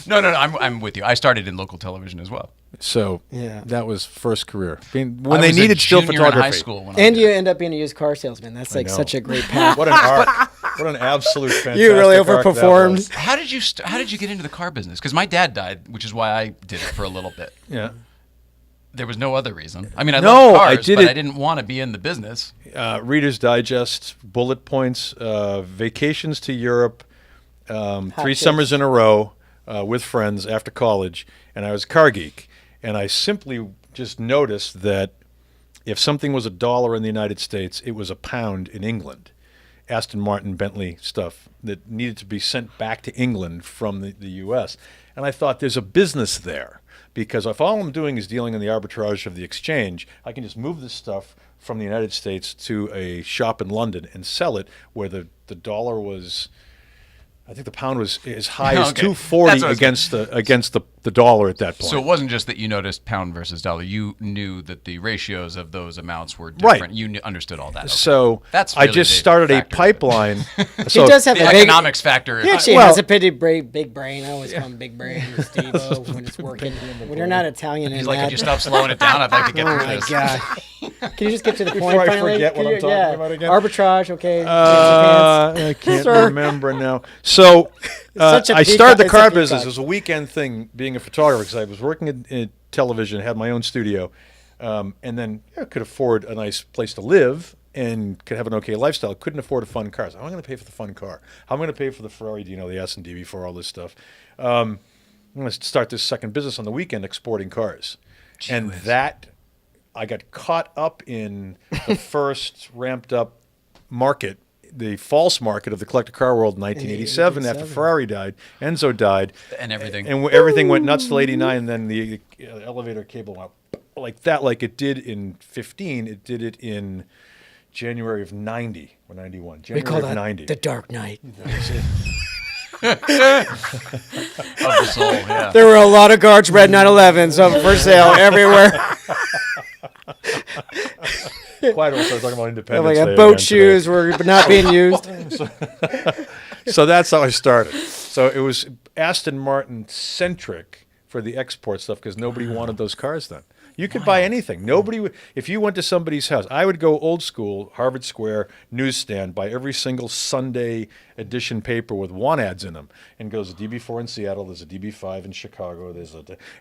No, I'm with you. I started in local television as well. So Yeah. that was first career. When I they was a needed still junior photography. in high school. When I And did you it. end up being a used car salesman. That's like know. such a great path. What an arc! What an absolute fantastic You really arc that overperformed. was. How did you get into the car business? Because my dad died, which is why I did it for a little bit. Yeah. There was no other reason. I mean, I No, loved I cars, did but it- I didn't want to be in the business. Reader's Digest, bullet points, vacations to Europe, 3 takes. summers in a row with friends after college, and I was a car geek. And I simply just noticed that if something was $1 in the United States, it was £1 in England. Aston Martin, Bentley stuff that needed to be sent back to England from the U.S. And I thought there's a business there because if all I'm doing is dealing in the arbitrage of the exchange, I can just move this stuff from the United States to a shop in London and sell it where the dollar was, I think the pound was as high as Okay. 240 That's what I was against the dollar at that point. So it wasn't just that you noticed pound versus dollar. You knew that the ratios of those amounts were different. Right. You understood all that. Okay. So That's I really just the started a factor. pipeline. He so does have The a big. economics factor. He actually Well- has a pretty big brain. I always call him Big Brain, Steve-O, when it's working. When you're not Italian He's in like, that. could you stop slowing it down? I'd like to get Oh through my this. God. Can you just get to the point Before I finally? forget what I'm talking about again? Arbitrage, okay. I can't Sir. remember now. So such a I started the peacock. car It's a business. peacock. It was a weekend thing being a photographer because I was working in television, had my own studio, and then could afford a nice place to live and could have an okay lifestyle. Couldn't afford a fun car. So how am I going to pay for the fun car? How am I going to pay for the Ferrari, the S&D before all this stuff? I'm going to start this second business on the weekend exporting cars. And that, I got caught up in the first ramped up market, the false market of the collector car world in 1987 after Ferrari died, Enzo died. And everything. And everything went nuts till 89, and then the elevator cable went like that, like it did in 15. It did it in January of 90 or 91. We January call of that 90. the Dark Knight. Of the soul, yeah. There were a lot of Guards Red 911s for sale everywhere. Quite also talking about Oh Independence my Day God, boat again today. shoes were not being used. So that's how I started. So it was Aston Martin centric for the export stuff because nobody wanted those cars then. You could buy anything. Nobody would. If you went to somebody's house, I would go old school, Harvard Square newsstand, buy every single Sunday edition paper with want ads in them, and goes a DB4 in Seattle. There's a DB5 in Chicago.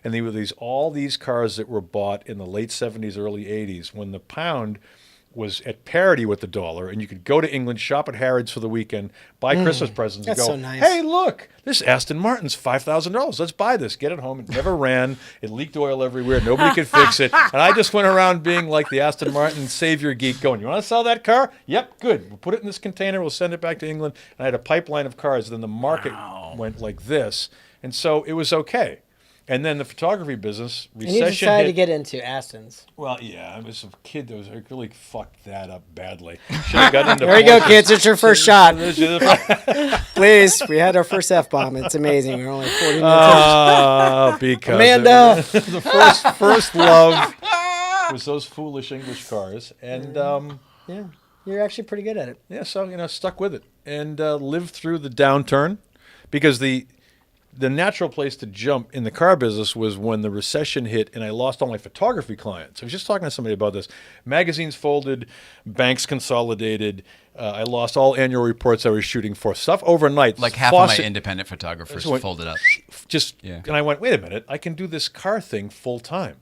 And there were all these cars that were bought in the late 70s, early 80s when the pound was at parity with the dollar, and you could go to England, shop at Harrods for the weekend, buy Christmas presents, and that's go, so nice. hey, look, this Aston Martin's $5,000. Let's buy this. Get it home. It never ran. It leaked oil everywhere. Nobody could fix it. And I just went around being like the Aston Martin savior geek going, you want to sell that car? Yep, good. We'll put it in this container. We'll send it back to England. And I had a pipeline of cars. Then the market went like this. And so it was okay. And then the photography business, And you recession decided hit. to get into Astons. Well, yeah, I was a kid that I really fucked that up badly. Should have gotten into There you go, Porsches. kids. It's your first shot. Because Please, we had our first F-bomb. It's amazing. We're only 40 minutes because Amanda. the first love was those foolish English cars, and Yeah, you're actually pretty good at it. yeah, so stuck with it and lived through the downturn because the natural place to jump in the car business was when the recession hit and I lost all my photography clients. I was just talking to somebody about this. Magazines folded, banks consolidated. I lost all annual reports I was shooting for. Stuff overnight. Like half of my independent photographers went- folded up. And I went, wait a minute, I can do this car thing full time.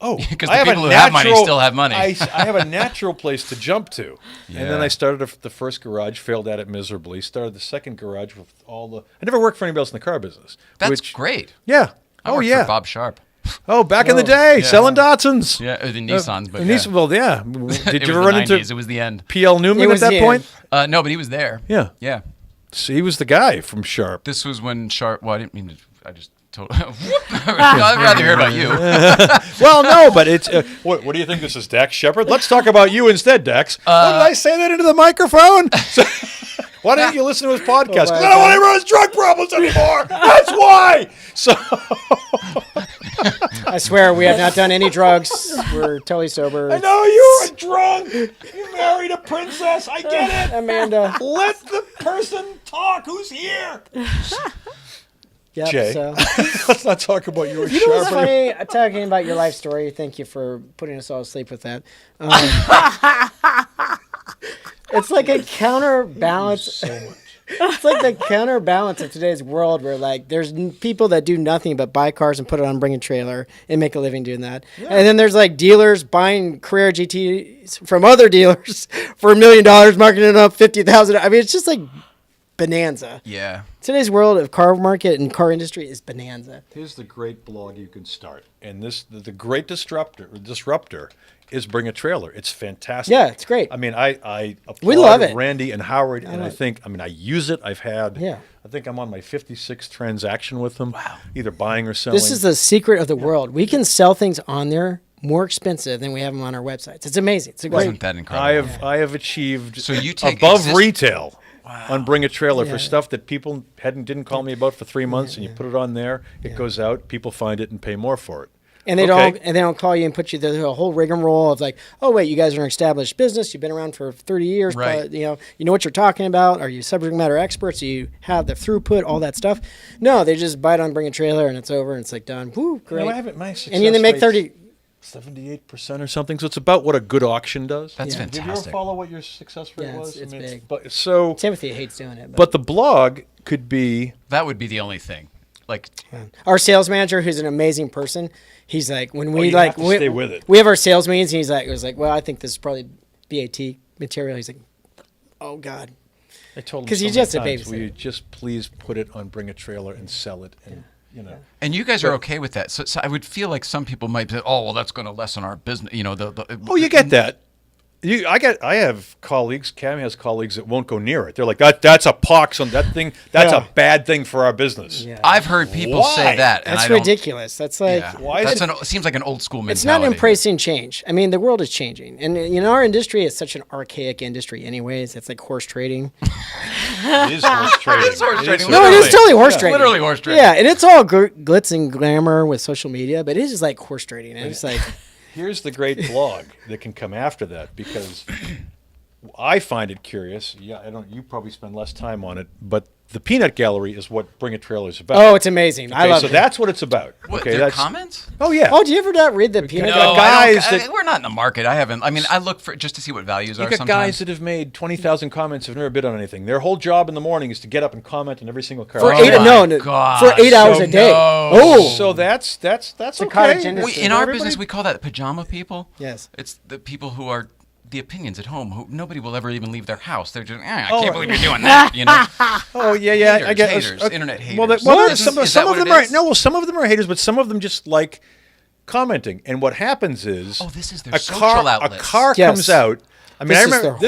Oh, 'Cause I the have a people who have money natural- still have money. I have a natural place to jump to. And then Yeah. I started the first garage, failed at it miserably. Started the second garage with all the. I never worked for anybody else in the car business. That's great. Yeah. I Oh worked yeah. for Bob Sharp. Oh, back in the day, selling Datsuns. Yeah, the Nissans, but Nissan, well, yeah. Did it you was ever the run 90s. into It was the end. P.L. Newman It at was that the point? No, but he was there. Yeah. Yeah. So he was the guy from Sharp. This was when Sharp. Well, I didn't mean to. I just told. I'd rather hear about you. Well, no, but it's. What do you think this is, Dax Shepard? Let's talk about you instead, Dax. Did I say that into the microphone? Why don't you listen to his podcast? 'Cause I don't want to hear his drug problems anymore. That's why. So I swear we have not done any drugs. We're totally sober. I know you were drunk. You married a princess. I get it. Amanda. Let the person talk who's here. Yep, Jay, so. let's not talk about you. You know what's funny? Talking about your life story. Thank you for putting us all to sleep with that. It's like a counterbalance. So much. It's like the counterbalance of today's world, where like there's people that do nothing but buy cars and put it on, bring a trailer, and make a living doing that. Yeah. And then there's like dealers buying Carrera GTs from other dealers for $1 million, marketing it up $50,000. I mean, it's just like bonanza. Yeah. Today's world of car market and car industry is bonanza. Here's the great blog you can start, and the great disruptor is Bring a Trailer. It's fantastic. Yeah, it's great. I mean, I applaud We love it. Randy and Howard, and I use it. I've had. Yeah. I think I'm on my 56th transaction with them. Wow. Either buying or selling. This is the secret of the world. We can sell things on there more expensive than we have them on our websites. It's amazing. It's a great. Wasn't that incredible? I have achieved So you take above retail. On Bring a Trailer for stuff that people didn't call me about for 3 months, and you put it on there, it goes out, people find it and pay more for it. And they don't call you and put you through a whole rigmarole of like, oh wait, you guys are an established business, you've been around for 30 years, Right. but you know what you're talking about. Are you subject matter experts? Do you have the throughput, all that stuff? No, they just buy it on Bring a Trailer and it's over and it's like done. Woo, great. I haven't my success and you make rates- 30. 78% or something. So it's about what a good auction does. That's Did you ever fantastic. follow what your success rate Yeah, was? it's big. But so, Timothy hates doing it. but the blog could be. That would be the only thing. Like, Our sales manager, who's an amazing person, he's like, when we you have to stay with it. we have our sales meetings, and it was like, well, I think this is probably BAT material. He's like, oh God. I told him 'Cause so he's many just a times, will babysitter. you just please put it on Bring a Trailer and sell it, and and you guys are okay with that. So I would feel like some people might say, "Oh, well, that's going to lessen our business." You know, Oh, you get that. I have colleagues. Cam has colleagues that won't go near it. They're like, that's a pox on that thing. That's a bad thing for our business. Yeah. I've heard people Why? say that, and That's I don't. ridiculous. That's like, Yeah. Why is That's it seems like an old school mentality. it's not embracing change. I mean, the world is changing. And, our industry is such an archaic industry anyways. It's like horse trading. It is horse trading. It's horse trading. No, it is totally horse trading. Literally horse trading. Yeah, and it's all glitz and glamour with social media, but it is like horse trading. And it's like, Here's the great blog that can come after that, because I find it curious. Yeah, you probably spend less time on it, but the peanut gallery is what Bring a Trailer is about. oh, it's amazing. I Okay, love so it. that's what it's about. What, Okay, their that's comments? Oh yeah. Oh, do you ever not read the peanut No, gallery? guys that- we're not in the market. I haven't. I mean, I look for just to see what values You are. got Sometimes guys that have made 20,000 comments, have never bid on anything. Their whole job in the morning is to get up and comment on every single car. For Oh eight, my no, gosh. for 8 hours So a day. no. Oh, So that's a okay. cottage industry. in our Everybody- business, we call that pajama people. Yes. It's the people who are the opinions at home. Who nobody will ever even leave their house. They're just, I Oh. can't believe you're doing that. You know. Oh yeah, Haters, I get haters, internet haters. Well, Well, is some that of what them it are is? some of them are haters, but some of them just like commenting. And what happens is, Oh, this is their a social car, outlets. A car Yes. comes out. I mean, This I is remember their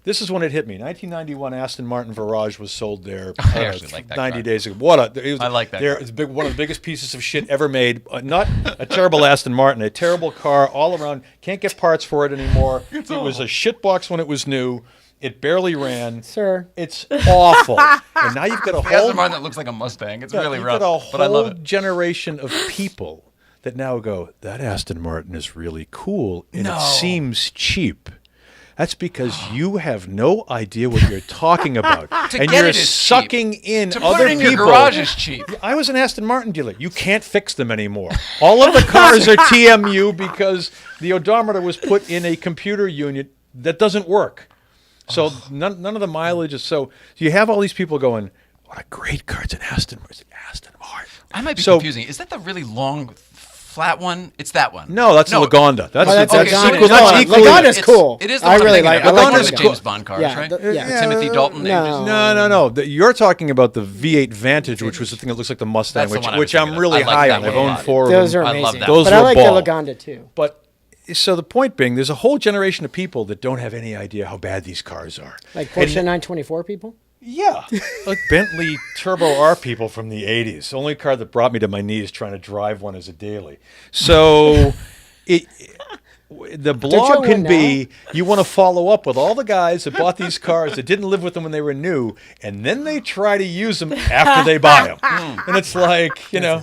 this is when it hit me. 1991 Aston Martin Virage was sold there. I actually like that 90 car. days ago. It was, I like that car. It's one of the biggest pieces of shit ever made. Not a terrible Aston Martin, a terrible car all around. Can't get parts for it anymore. It was a shit box when it was new. It barely ran. Sir. It's awful. And now you've got a The whole Aston Martin that looks like a Mustang. It's really you've rough, got a but I love whole it. generation of people that now go, that Aston Martin is really cool and No. it seems cheap. That's because you have no idea what you're talking about, To and get you're it is sucking cheap. in To other put it in people. your garage is cheap. I was an Aston Martin dealer. You can't fix them anymore. All of the cars are TMU because the odometer was put in a computer unit that doesn't work. So none of the mileage is so you have all these people going, what a great car. It's an Aston Martin. It's an Aston Martin. I might be So- confusing. Is that the really long, flat one? It's that one. No, that's a Lagonda. That's Oh, that's that's Lagonda. equal. No, That's equally. Lagonda's It's- cool. It is the I one I'm really thinking like- of. I like Lagonda's the Lagonda. James Bond cars, Yeah, right? yeah. Timothy Dalton. No. No. You're talking about the V8 Vantage, which was the thing that looks like the Mustang, That's the one I was which I'm thinking of. really I like high that on. one I've a owned lot. 4 Those of are them. I amazing. love that. Those but I were like ball. the Lagonda too. But so the point being, there's a whole generation of people that don't have any idea how bad these cars are. Like Porsche 924 people. Yeah, like Bentley Turbo R people from the '80s. The only car that brought me to my knees trying to drive one as a daily. So, the blog own can one be you want to follow up with all the guys that bought these cars that didn't live with them when they were new, and then they try to use them after they buy them. And it's like, you know.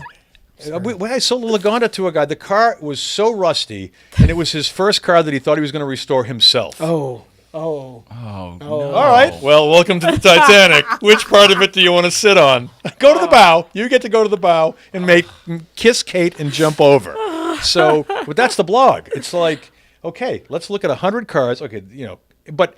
I sold a Lagonda to a guy. The car was so rusty, and it was his first car that he thought he was going to restore himself. Oh. Oh, no. All right. Well, welcome to the Titanic. Which part of it do you want to sit on? Go to the bow. You get to go to the bow and kiss Kate and jump over. So, but that's the blog. It's like, okay, let's look at 100 cars. Okay, but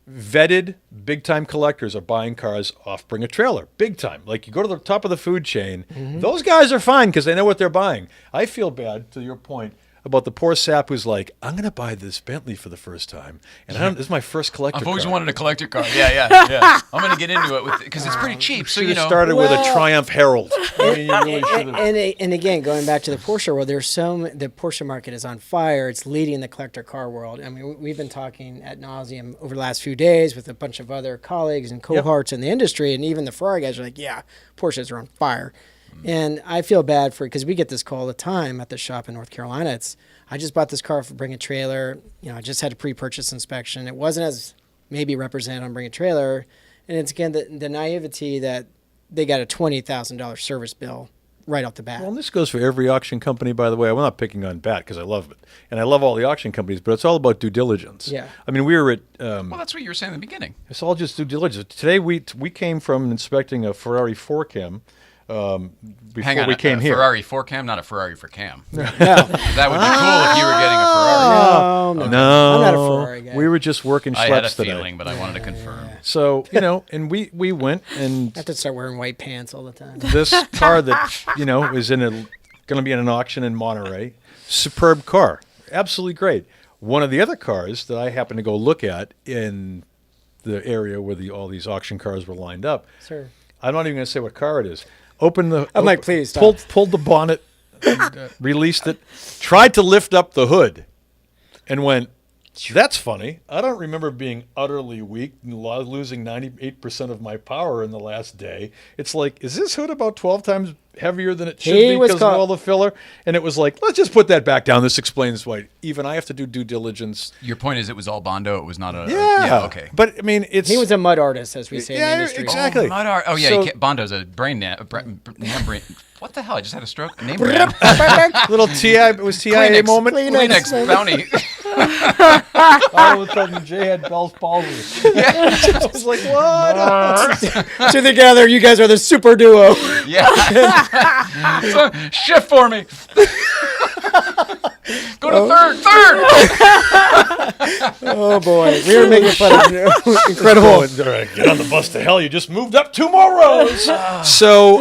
vetted big-time collectors are buying cars off Bring a Trailer. Big time. Like you go to the top of the food chain. Those guys are fine because they know what they're buying. I feel bad, to your point, about the poor sap who's like, I'm going to buy this Bentley for the first time. And this is my first collector I've always car. wanted a collector car. Yeah. I'm going to get into it because it's pretty cheap. So, Should you have know. started with a Well- Triumph Herald. I mean, you really should have. And again, going back to the Porsche world, the Porsche market is on fire. It's leading the collector car world. I mean, we've been talking ad nauseum over the last few days with a bunch of other colleagues and cohorts in the industry, and even the Ferrari guys are like, yeah, Porsches are on fire. And I feel bad because we get this call all the time at the shop in North Carolina. I just bought this car for Bring a Trailer. I just had a pre-purchase inspection. It wasn't as maybe represented on Bring a Trailer. And it's, again, the naivety that they got a $20,000 service bill right off the bat. Well, and this goes for every auction company, by the way. I'm not picking on BAT because I love it. And I love all the auction companies, but it's all about due diligence. Yeah. I mean, we were at... Well, that's what you were saying in the beginning. it's all just due diligence. Today, we came from inspecting a Ferrari 4Cam before Hang on, we came a here. Ferrari for Cam, not a Ferrari for Cam. No, That would be cool if you were getting a Ferrari. no, No, I'm not a Ferrari guy. We were just working I had a schleps today. feeling, but I wanted to confirm. So and we went and I have to start wearing white pants all the time. this car that is going to be in an auction in Monterey. Superb car, absolutely great. One of the other cars that I happened to go look at in the area where all these auction cars were lined up. Sir. I'm not even going to say what car it is. Opened the. I'm like, please stop. Pulled the bonnet, released it, tried to lift up the hood, and went. That's funny. I don't remember being utterly weak and losing 98% of my power in the last day. It's like, is this hood about 12 times heavier than it should be because of all the filler? And it was like, let's just put that back down. This explains why even I have to do due diligence. Your point is it was all Bondo. It was not a. Yeah. Okay. But I mean, it's. He was a mud artist, as we say in the industry. Exactly. Mud art. Oh yeah, So- Bondo's a name brand. What the hell? I just had a stroke. Name brand. Little TI, it was TIA moment. Kleenex bounty. All of a sudden, Jay had Bell's palsy. I was like, what? Together, you guys are the super duo. Yeah. So, shift for me. Go to third. Oh boy, we were making fun of you. Incredible. All right, get on the bus to hell. You just moved up 2 more rows. So,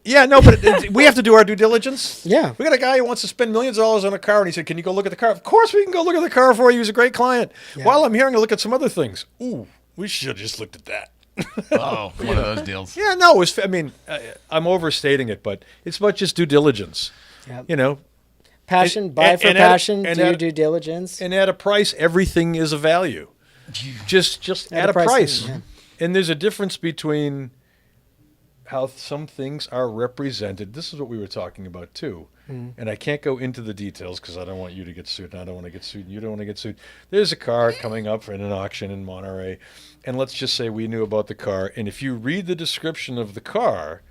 but we have to do our due diligence. Yeah. We got a guy who wants to spend millions of dollars on a car, and he said, can you go look at the car? Of course we can go look at the car for you. He's a great client. Yeah. While I'm here, I'm going to look at some other things. Ooh, we should have just looked at that. Oh, one of those deals. Yeah, no, I'm overstating it, but it's about just due diligence. Yep. Passion, buy for passion, do due diligence. And at a price, everything is a value. Just at a price. Yeah. And there's a difference between how some things are represented. This is what we were talking about too. And I can't go into the details because I don't want you to get sued and I don't want to get sued and you don't want to get sued. There's a car coming up in an auction in Monterey, and let's just say we knew about the car, and if you read the description of the car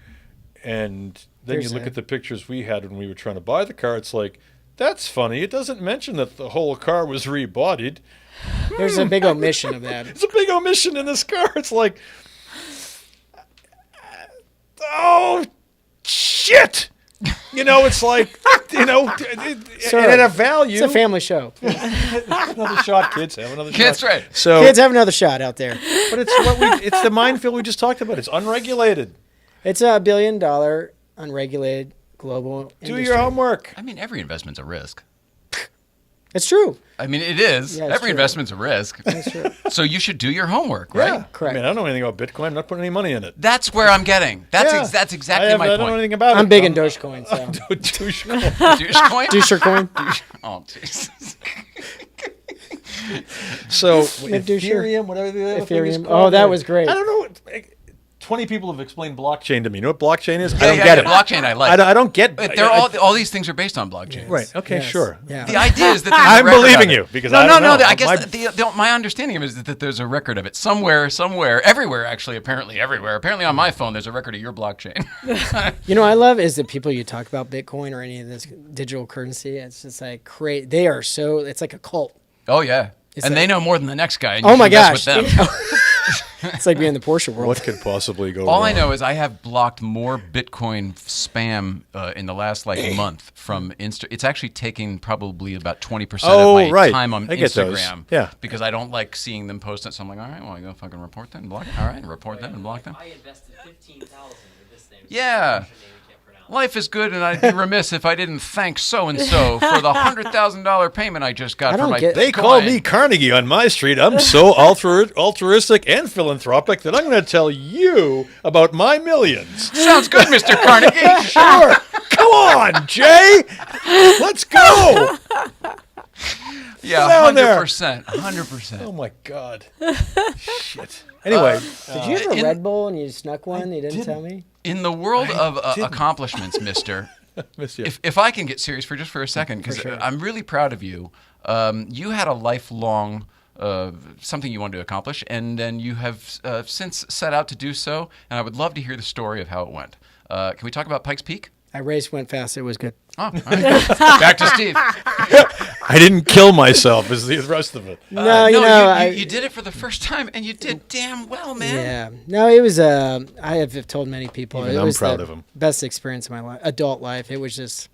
and then you look at the pictures we had when we were trying to buy the car, it's like, that's funny. It doesn't mention that the whole car was rebodied. There's a big omission of that. It's a big omission in this car. It's like, oh, shit. It's like, Sir, and at a value. It's a family show. Another shot, kids. Have another shot. That's right. So, Kids, have another shot out there. but it's the minefield we just talked about. It's unregulated. It's a $1 billion unregulated global Do industry. your homework. I mean, every investment's a risk. It's true. I mean, it is. Yeah, it's Every true. investment's a risk. That's true. So you should do your homework, right? Yeah. Correct. I mean, I don't know anything about Bitcoin. I'm not putting any money in it. That's where I'm getting. That's Yeah. that's exactly I my don't know point. anything about it. I'm big in Dogecoin, so. Dogecoin. Dogecoin? Dogecoin? Oh, Jesus. So Doucher. Ethereum, whatever the other thing is Ethereum. called. Oh, that was great. I don't know. 20 people have explained blockchain to me. You know what blockchain is? I Yeah, don't yeah, get yeah, it. blockchain I like. I don't get. But they're all these things are based on blockchain. Right. Okay. Yes. Sure. Yeah. The idea is that there's I'm a record believing of it. you because no, I don't no, know. I guess My- my understanding of it is that there's a record of it somewhere, everywhere. Actually, apparently everywhere. Apparently on my phone, there's a record of your blockchain. You know what I love is the people you talk about Bitcoin or any of this digital currency. It's just like they are so, it's like a cult. Oh yeah, It's and like- they know more than the next guy. And Oh you my should mess gosh. with them. It's like being in the Porsche world. What could possibly go All wrong? I know is I have blocked more Bitcoin spam in the last month from Insta. It's actually taking probably about 20% Oh, of my right. time on I get those. Instagram. Yeah. Because I don't like seeing them post it. So I'm like, all right, well, I go fucking report them and block them. All right, report them and block them. I invested $15,000 with this thing. Yeah. Life is good, and I'd be remiss if I didn't thank so-and-so for the $100,000 payment I just got I for don't my get- They Bitcoin. call me Carnegie on my street. I'm so altruistic and philanthropic that I'm going to tell you about my millions. Sounds good, Mr. Carnegie. Sure. Come on, Jay. Let's go. Yeah, down there. 100%. Oh, my God. Shit. Anyway. Did you have a in- Red Bull and you snuck one? You didn't tell me? In the world of accomplishments, mister, Miss you. if I can get serious for just a second, because I'm really proud of you. You had a lifelong something you wanted to accomplish, and then you have since set out to do so, and I would love to hear the story of how it went. Can we talk about Pikes Peak? I raced, went fast. It was good. Oh, all right. Back to Steve. I didn't kill myself is the rest of it. No, you did it for the first time, and you did damn well, man. Yeah. No, it was. I have told many people. Even it I'm was proud the of him. Best experience of my adult life. It was just.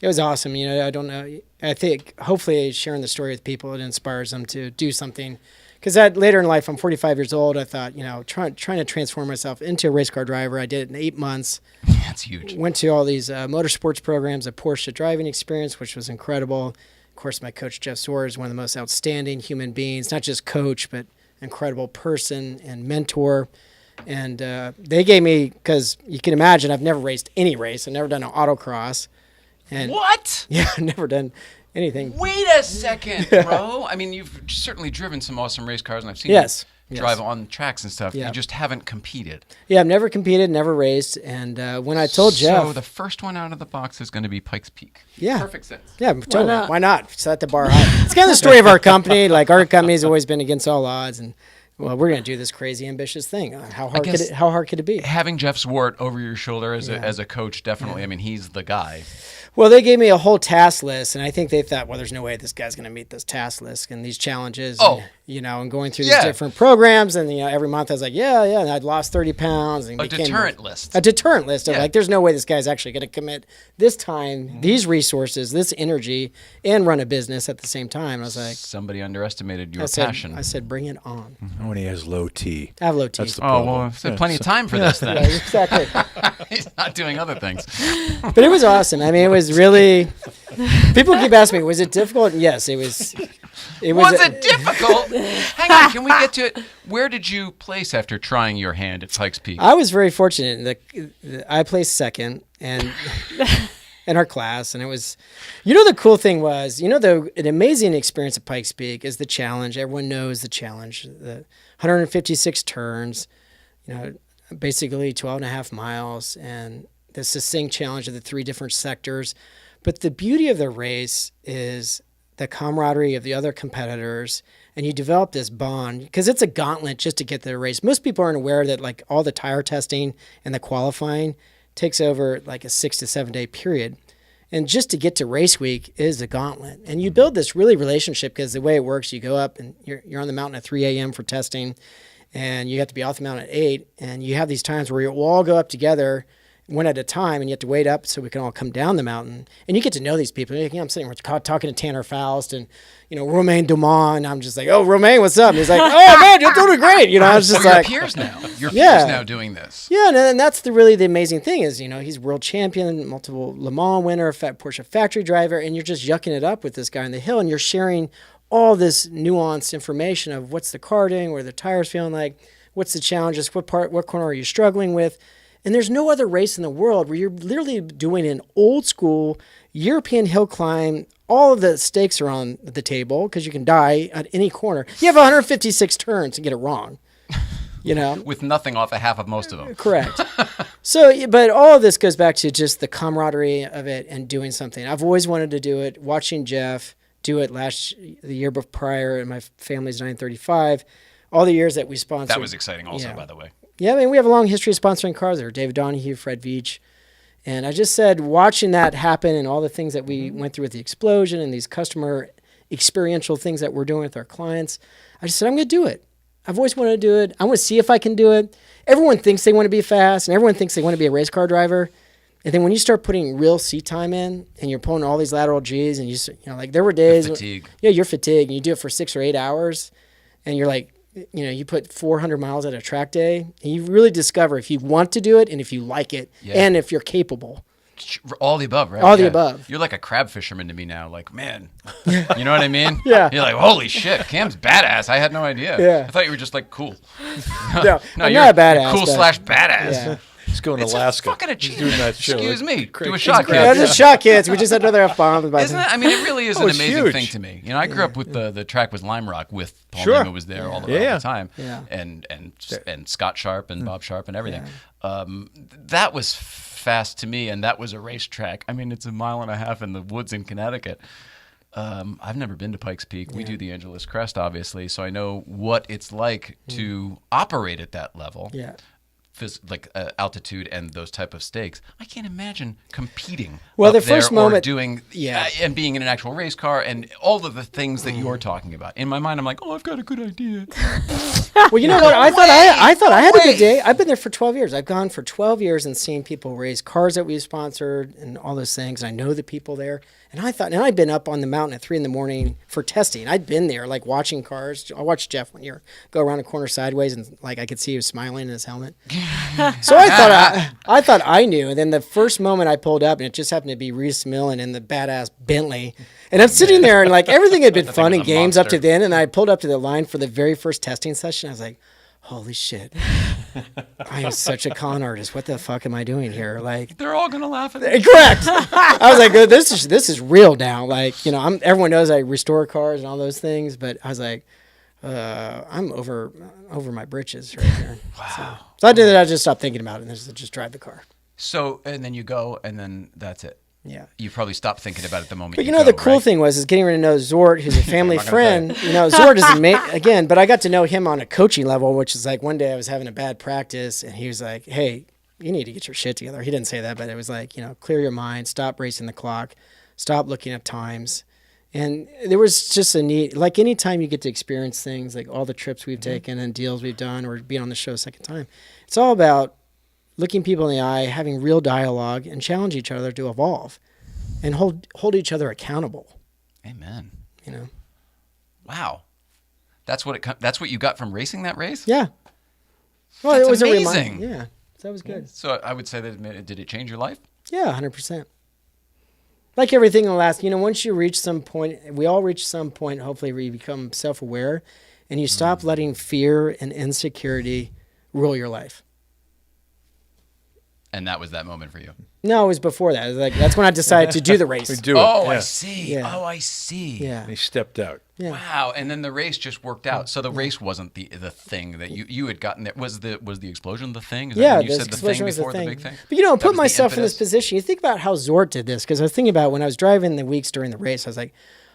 It was awesome. I don't know. I think hopefully sharing the story with people, it inspires them to do something. Because later in life, I'm 45 years old. I thought, trying to transform myself into a race car driver. I did it in 8 months. That's huge. Went to all these motorsports programs, a Porsche driving experience, which was incredible. Of course, my coach, Jeff Soar, is one of the most outstanding human beings, not just coach, but incredible person and mentor. And they gave me, because you can imagine, I've never raced any race. I've never done an autocross. And What? Yeah, I've never done anything. Wait a second, bro. I mean, you've certainly driven some awesome race cars, and I've seen Yes. you drive on tracks and stuff. Yeah. You just haven't competed. Yeah, I've never competed, never raced. And when I told Jeff. So the first one out of the box is going to be Pikes Peak. Yeah. Perfect sense. Yeah, totally. Why not? Set the bar high. It's kind of the story of our company. Like, our company's always been against all odds, and well, we're going to do this crazy ambitious thing. How hard could it be? Having Jeff Swart over your shoulder as a coach, definitely. I mean, he's the guy. Well, they gave me a whole task list, and I think they thought, well, there's no way this guy's going to meet this task list and these challenges. Oh. And going through these different programs, and every month I was like, yeah, and I'd lost 30 pounds. And A deterrent list. A deterrent list of like, there's no way this guy's actually going to commit this time, these resources, this energy, and run a business at the same time. I was like, somebody underestimated your passion. I said, bring it on. When he has low T. I have low T. That's the problem. Well, there's plenty of time for this then. Yeah, exactly. He's not doing other things. But it was awesome. I mean, it was really. People keep asking me, was it difficult? Yes, it was. Was it difficult? Hang on, can we get to it? Where did you place after trying your hand at Pikes Peak? I was very fortunate. I placed second and in our class, and it was, the cool thing was, an amazing experience at Pikes Peak is the challenge. Everyone knows the challenge. The 156 turns, basically 12 and a half miles, and the succinct challenge of the 3 different sectors. But the beauty of the race is the camaraderie of the other competitors, and you develop this bond because it's a gauntlet just to get to the race. Most people aren't aware that like all the tire testing and the qualifying takes over like a 6 to 7 day period. And just to get to race week is a gauntlet. And you build this really relationship because the way it works, you go up and you're on the mountain at 3 a.m. for testing, and you have to be off the mountain at 8. And you have these times where you all go up together one at a time, and you have to wait up so we can all come down the mountain. And you get to know these people. I'm sitting here talking to Tanner Faust and, Romain Dumont, and I'm just like, oh, Romain, what's up? And he's like, oh, man, you're doing great. I was just like. Your peers now. Your peers now doing this. Yeah, and that's really the amazing thing is, he's world champion, multiple Le Mans winner, Porsche factory driver, and you're just yucking it up with this guy on the hill, and you're sharing all this nuanced information of what's the car doing, what are the tires feeling like, what's the challenges, what corner are you struggling with. And there's no other race in the world where you're literally doing an old school European hill climb. All of the stakes are on the table because you can die at any corner. You have 156 turns to get it wrong, With nothing off a half of most of them. Correct. So, but all of this goes back to just the camaraderie of it and doing something. I've always wanted to do it. Watching Jeff do it the year prior, and my family's 935. All the years that we sponsored. That was exciting also, by the way. Yeah, I mean, we have a long history of sponsoring cars there. David Donahue, Fred Veach. And I just said, watching that happen and all the things that we went through with the explosion and these customer experiential things that we're doing with our clients, I just said, I'm going to do it. I've always wanted to do it. I want to see if I can do it. Everyone thinks they want to be fast, and everyone thinks they want to be a race car driver. And then when you start putting real seat time in, and you're pulling all these lateral Gs, and like there were days. Fatigue. You're fatigued, and you do it for 6 or 8 hours, and you're like, you put 400 miles at a track day, and you really discover if you want to do it and if you like it and if you're capable. All the above, right? All the above. You're like a crab fisherman to me now. Like, man, you know what I mean? Yeah. You're like, holy shit, Cam's badass. I had no idea. Yeah. I thought you were just like cool. No, you're not a badass. Cool / badass. Yeah. He's going to Alaska. Fucking He's doing that show. Excuse me. Crazy. Do a shot, Yeah, kid. just shot kids. We just had another F-bomb. Isn't it? I mean, it really is an it's amazing huge. thing to me. I grew up with the track with Lime Rock with Paul Sure. Newman was there all the time. Yeah. And Scott Sharp and Bob Sharp and everything. That was fast to me, and that was a racetrack. I mean, it's 1.5 miles in the woods in Connecticut. I've never been to Pikes Peak. We do the Angeles Crest, obviously, so I know what it's like to operate at that level. Yeah. altitude and those type of stakes. I can't imagine competing. Well, up the first there or moment- doing Yeah. and being in an actual race car and all of the things that you're talking about. In my mind, I'm like, oh, I've got a good idea. Well, you know what? I thought I had a good day. I've been there for 12 years. I've gone for 12 years and seen people race cars that we've sponsored and all those things. I know the people there. And I thought, and I'd been up on the mountain at 3 a.m. for testing. I'd been there, like watching cars. I watched Jeff one year go around a corner sideways, and like I could see he was smiling in his helmet. So I thought I knew. And then the first moment I pulled up, and it just happened to be Reese Millen in the badass Bentley. And I'm sitting there, and like everything had been fun and games up to then. And I pulled up to the line for the very first testing session. I was like, holy shit. I am such a con artist. What the fuck am I doing here? Like, They're all gonna laugh at me. correct. I was like, this is real now. Like, everyone knows I restore cars and all those things, but I was like, I'm over my britches right here. Wow. So I did that. I just stopped thinking about it and just drive the car. So, and then you go, and then that's it. Yeah. You probably stopped thinking about it the moment But you the go, cool right? thing was getting to know Zort, who's a family I'm not gonna friend. Zort is again, but I got to know him on a coaching level, which is like one day I was having a bad practice, and he was like, "Hey, you need to get your shit together." He didn't say that, but it was like, clear your mind, stop racing the clock, stop looking up times. And there was just a need, like anytime you get to experience things, like all the trips we've taken and deals we've done or being on the show a second time, it's all about looking people in the eye, having real dialogue, and challenge each other to evolve and hold each other accountable. Amen. Wow. That's what you got from racing that race? Yeah. Well, That's it was amazing. a reminder. Yeah. So that was good. So I would say that did it change your life? Yeah, 100%. Like everything in the last, once you reach some point, we all reach some point, hopefully, where you become self-aware and you stop letting fear and insecurity rule your life. And that was that moment for you. No, it was before that. It was like, that's when I decided to do the race. We do it. Oh, yeah. I see. Yeah. Oh, I see. Yeah. And he stepped out. Yeah. Wow. And then the race just worked out. So the race wasn't the thing that you had gotten there. Was the explosion the thing? Is that Yeah, when you the said the explosion thing was the before the thing. big thing? But That put was the myself in this impetus? position. You think about how Zort did this, because I was thinking about when I was driving the weeks during the race, I was like,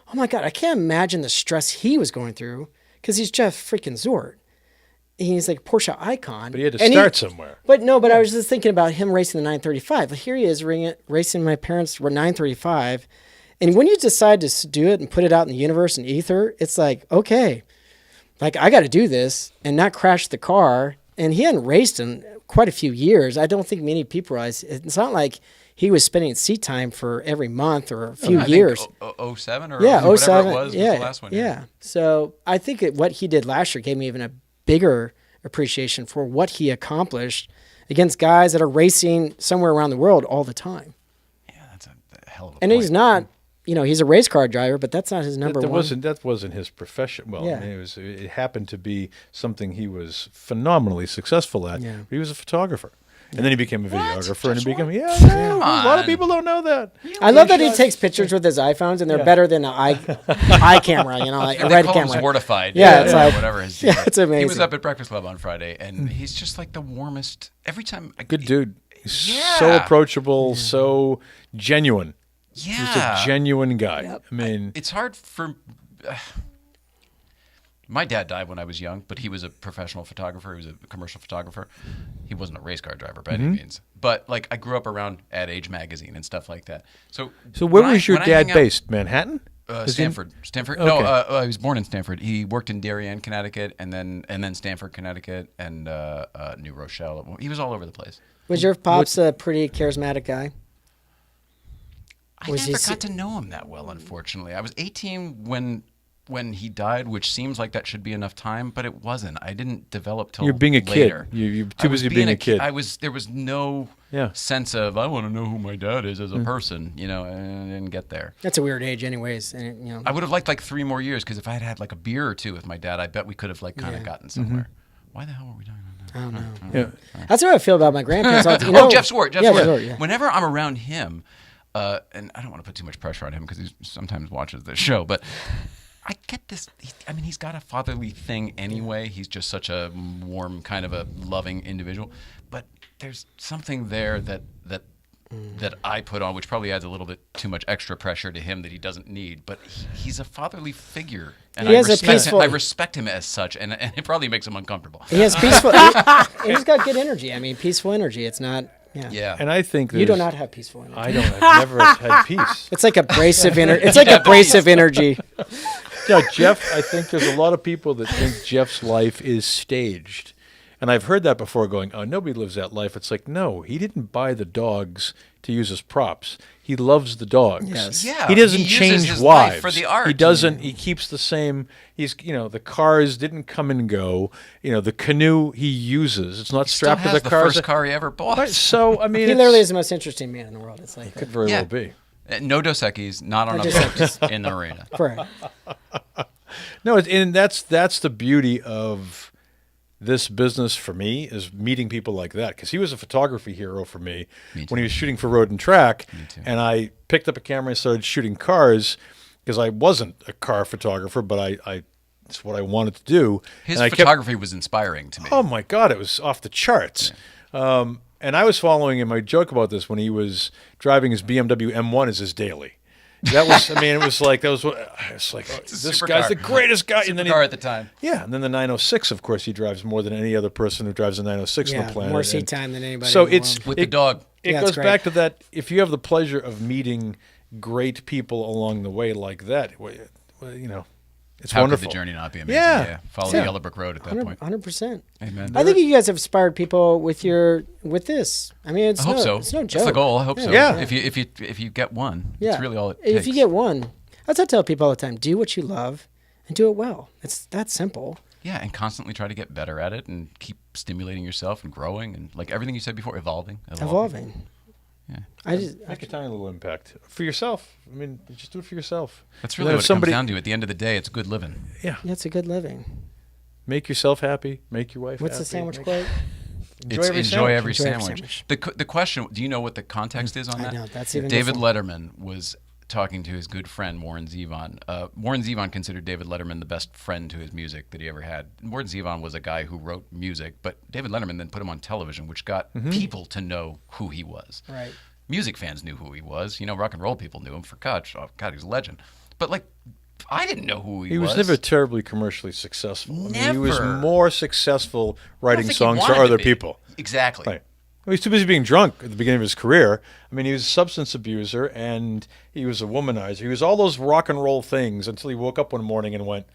oh my God, I can't imagine the stress he was going through, because he's Jeff freaking Zort. And he's like Porsche icon. But he had to start somewhere. But I was just thinking about him racing the 935. But here he is racing my parents' 935. And when you decide to do it and put it out in the universe and ether, it's like, okay, like I got to do this and not crash the car. And he hadn't raced in quite a few years. I don't think many people realize it's not like he was spending seat time for every month or a few years. Think 07 or Yeah, whatever 07. it was Yeah, the last one. yeah. So I think what he did last year gave me even a bigger appreciation for what he accomplished against guys that are racing somewhere around the world all the time. Yeah, that's a hell of a And point. he's not, he's a race car driver, but that's not his number one. That wasn't his profession. Well, Yeah. I mean, it happened to be something he was phenomenally successful at. Yeah. He was a photographer. And then he became a videographer, and he became, a lot on. of people don't know that. I love that he takes pictures with his iPhones, and they're better than an eye camera, like a They red call camera. him Mortified. Yeah, it's like- whatever his yeah, deal. it's amazing. He was up at Breakfast Club on Friday, and he's just like the warmest. Every time, Good dude. He's Yeah. so approachable, so genuine. yeah, He's a genuine guy. Yep. I mean, it's hard for. My dad died when I was young, but he was a professional photographer. He was a commercial photographer. He wasn't a race car driver by any means. But like I grew up around Ad Age magazine and stuff like that. So where when was your when dad hang out- based? Manhattan? Was he- Stanford. Stanford. Okay. No, he was born in Stanford. He worked in Darien, Connecticut, and then Stanford, Connecticut, and New Rochelle. He was all over the place. Was your pops a pretty charismatic guy? I Was he never se- got to know him that well, unfortunately. I was 18 when he died, which seems like that should be enough time, but it wasn't. I didn't develop till You're being a later. kid. You're I too was busy being a kid. There was no Yeah. sense of I want to know who my dad is as a person. And I didn't get there. That's a weird age, anyways. And, I would have liked like 3 more years because if I had had like a beer or two with my dad, I bet we could have like kind of gotten somewhere. Why the hell were we talking about that? I don't know. Yeah. That's what I feel about my grandparents. Jeff Swart. Yeah, Swart, yeah. Whenever I'm around him, and I don't want to put too much pressure on him because he sometimes watches this show, but I get this. He's got a fatherly thing anyway. He's just such a warm, kind of a loving individual. But there's something there that that I put on, which probably adds a little bit too much extra pressure to him that he doesn't need. But he's a fatherly figure, and He I has a respect peaceful- him. I respect him as such, and it probably makes him uncomfortable. He has peaceful. He's got good energy. I mean, peaceful energy. It's not. Yeah. Yeah, And I think You do there's- not have peaceful energy. I don't. I've never had peace. It's like abrasive energy. It's like abrasive energy. Yeah, Jeff, I think there's a lot of people that think Jeff's life is staged. And I've heard that before going, oh, nobody lives that life. It's like, no, he didn't buy the dogs to use as props. He loves the dogs. Yes. Yeah, He doesn't he uses change his life wives. for the art. He doesn't. He keeps the same. He's, the cars didn't come and go. The canoe he uses. It's not he still strapped to has the the cars. first car he ever bought. Right, so, I mean, He literally is the most interesting man in the world. It's like could very Yeah. well be. No Dos Equis, not on No a Dos boat in the arena. correct. No, and that's the beauty of this business for me is meeting people like that, because he was a photography hero for me when he was shooting for Road and Track, and I picked up a camera and started shooting cars because I wasn't a car photographer, but I it's what I wanted to do. His and I kept- photography was inspiring to me. oh my God, it was off the charts. And I was following him. I joke about this when he was driving his BMW M1 as his daily. That was, I mean, it was like, that was what, I was like, oh, this supercar. guy's the greatest guy. And then Supercar at the time. yeah, and then the 906, of course, he drives more than any other person who drives a 906 on Yeah, the planet. more seat And time than anybody. So in the it's world. With the dog. It Yeah, it's goes great. back to that. If you have the pleasure of meeting great people along the way like that, well, it's How wonderful. could the journey not be amazing? Yeah. Follow Yeah. the Yellow Brick Road at that point. 100%. Amen. I think you guys have inspired people with this. I mean, it's I hope so. It's no joke. That's the goal. I hope so. Yeah. If you get one, Yeah. it's really all it takes. If you get one, that's what I tell people all the time. Do what you love and do it well. It's that simple. Yeah, and constantly try to get better at it and keep stimulating yourself and growing and like everything you said before, evolving. Evolving. Yeah. I just Make a tiny little impact for yourself. I mean, just do it for yourself. That's And really then what if somebody- it comes down to. At the end of the day, it's good living. Yeah. That's a good living. Make yourself happy. Make your wife What's happy. the sandwich Make- quote? Enjoy It's every enjoy sandwich. every Enjoy every sandwich. sandwich. The question, do you know what the context is on I that? know, that's even David different. Letterman was talking to his good friend Warren Zevon. Warren Zevon considered David Letterman the best friend to his music that he ever had. Warren Zevon was a guy who wrote music, but David Letterman then put him on television, which got people to know who he was. Right. Music fans knew who he was. Rock and roll people knew him for God, he's a legend. But like, I didn't know who he was. He was never terribly commercially successful. I mean, he was Never. more successful writing think he songs for wanted to other be. people. Exactly. Right. Well, he was too busy being drunk at the beginning of his career. I mean, he was a substance abuser and he was a womanizer. He was all those rock and roll things until he woke up one morning and went,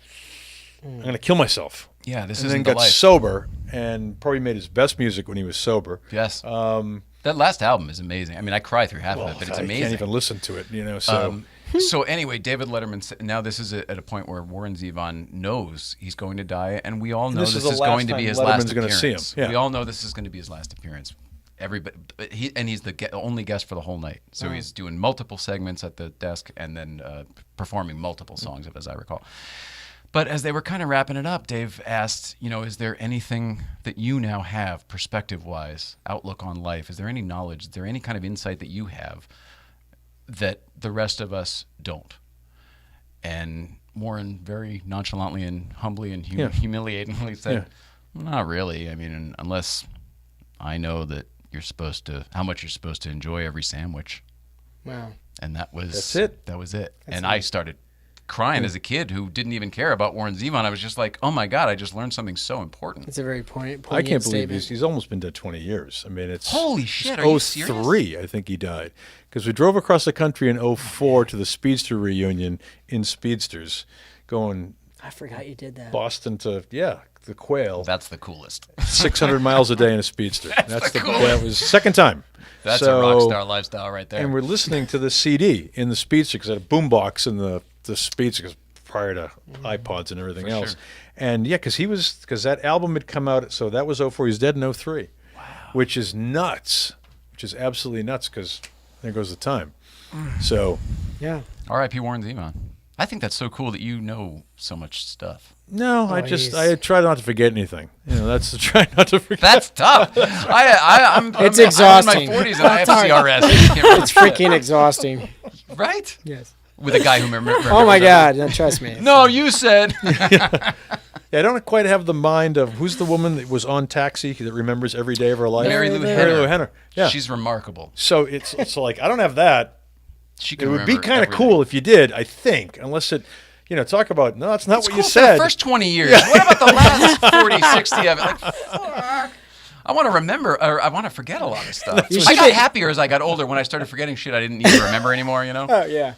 I'm going to kill myself. Yeah, this and isn't then the got life. sober and probably made his best music when he was sober. Yes. That last album is amazing. I mean, I cry through half of it, but it's I amazing. can't even listen to it, so... So anyway, David Letterman. Now this is at a point where Warren Zevon knows he's going to die, and we all know This this is the is last going to time be his Letterman's last gonna appearance. see him. Yeah. We all know this is going to be his last appearance. Everybody, he's the only guest for the whole night. So he's doing multiple segments at the desk and then performing multiple songs, as I recall. But as they were kind of wrapping it up, Dave asked, is there anything that you now have, perspective-wise, outlook on life? Is there any knowledge? Is there any kind of insight that you have that the rest of us don't? And Warren very nonchalantly and humbly and humiliatingly said, not really. I mean, unless I know that how much you're supposed to enjoy every sandwich. Wow. And That's it. That was it. And I started crying as a kid who didn't even care about Warren Zevon. I was just like, oh my God, I just learned something so important. It's a very poignant I can't believe statement. he's almost been dead 20 years. I mean, it's Holy shit, it's are you serious? 03, I think he died. Because we drove across the country in 04 to the Speedster reunion in Speedsters, going I forgot you did that. Boston to, the Quail, That's the coolest. 600 miles a day in a Speedster. the coolest. That was second time. That's So- a rock star lifestyle right there. And we're listening to the CD in the Speedster because I had a boombox in the Speedster 'cause prior to iPods and everything else. sure. And because that album had come out, so that was 04. He was dead in 03, which is nuts, which is absolutely nuts because there goes the time. So, Yeah. R.I.P. Warren Zevon. I think that's so cool that you know so much stuff. no, Oh, I try not to forget anything. That's to try not to forget. That's tough. I'm It's I'm exhausting. in my 40s and I have CRS. I just can't It's freaking exhausting. right? Yes. With a guy who remembers. Oh my God. No, trust me. No, you said. Yeah, I don't quite have the mind of who's the woman that was on Taxi that remembers every day of her life. Mary Lou Mary Lou Henner. Yeah, She's remarkable. so it's like I don't have that. She It can would be remember kind of everything. cool if you did, I think, unless it, talk about no, that's not It's what cool you for said. the first 20 years. What about the last 40, 60 of it? Like, fuck. I want to remember, or I want to forget a lot of stuff. I got happier as I got older when I started forgetting shit I didn't need to remember anymore, Oh yeah.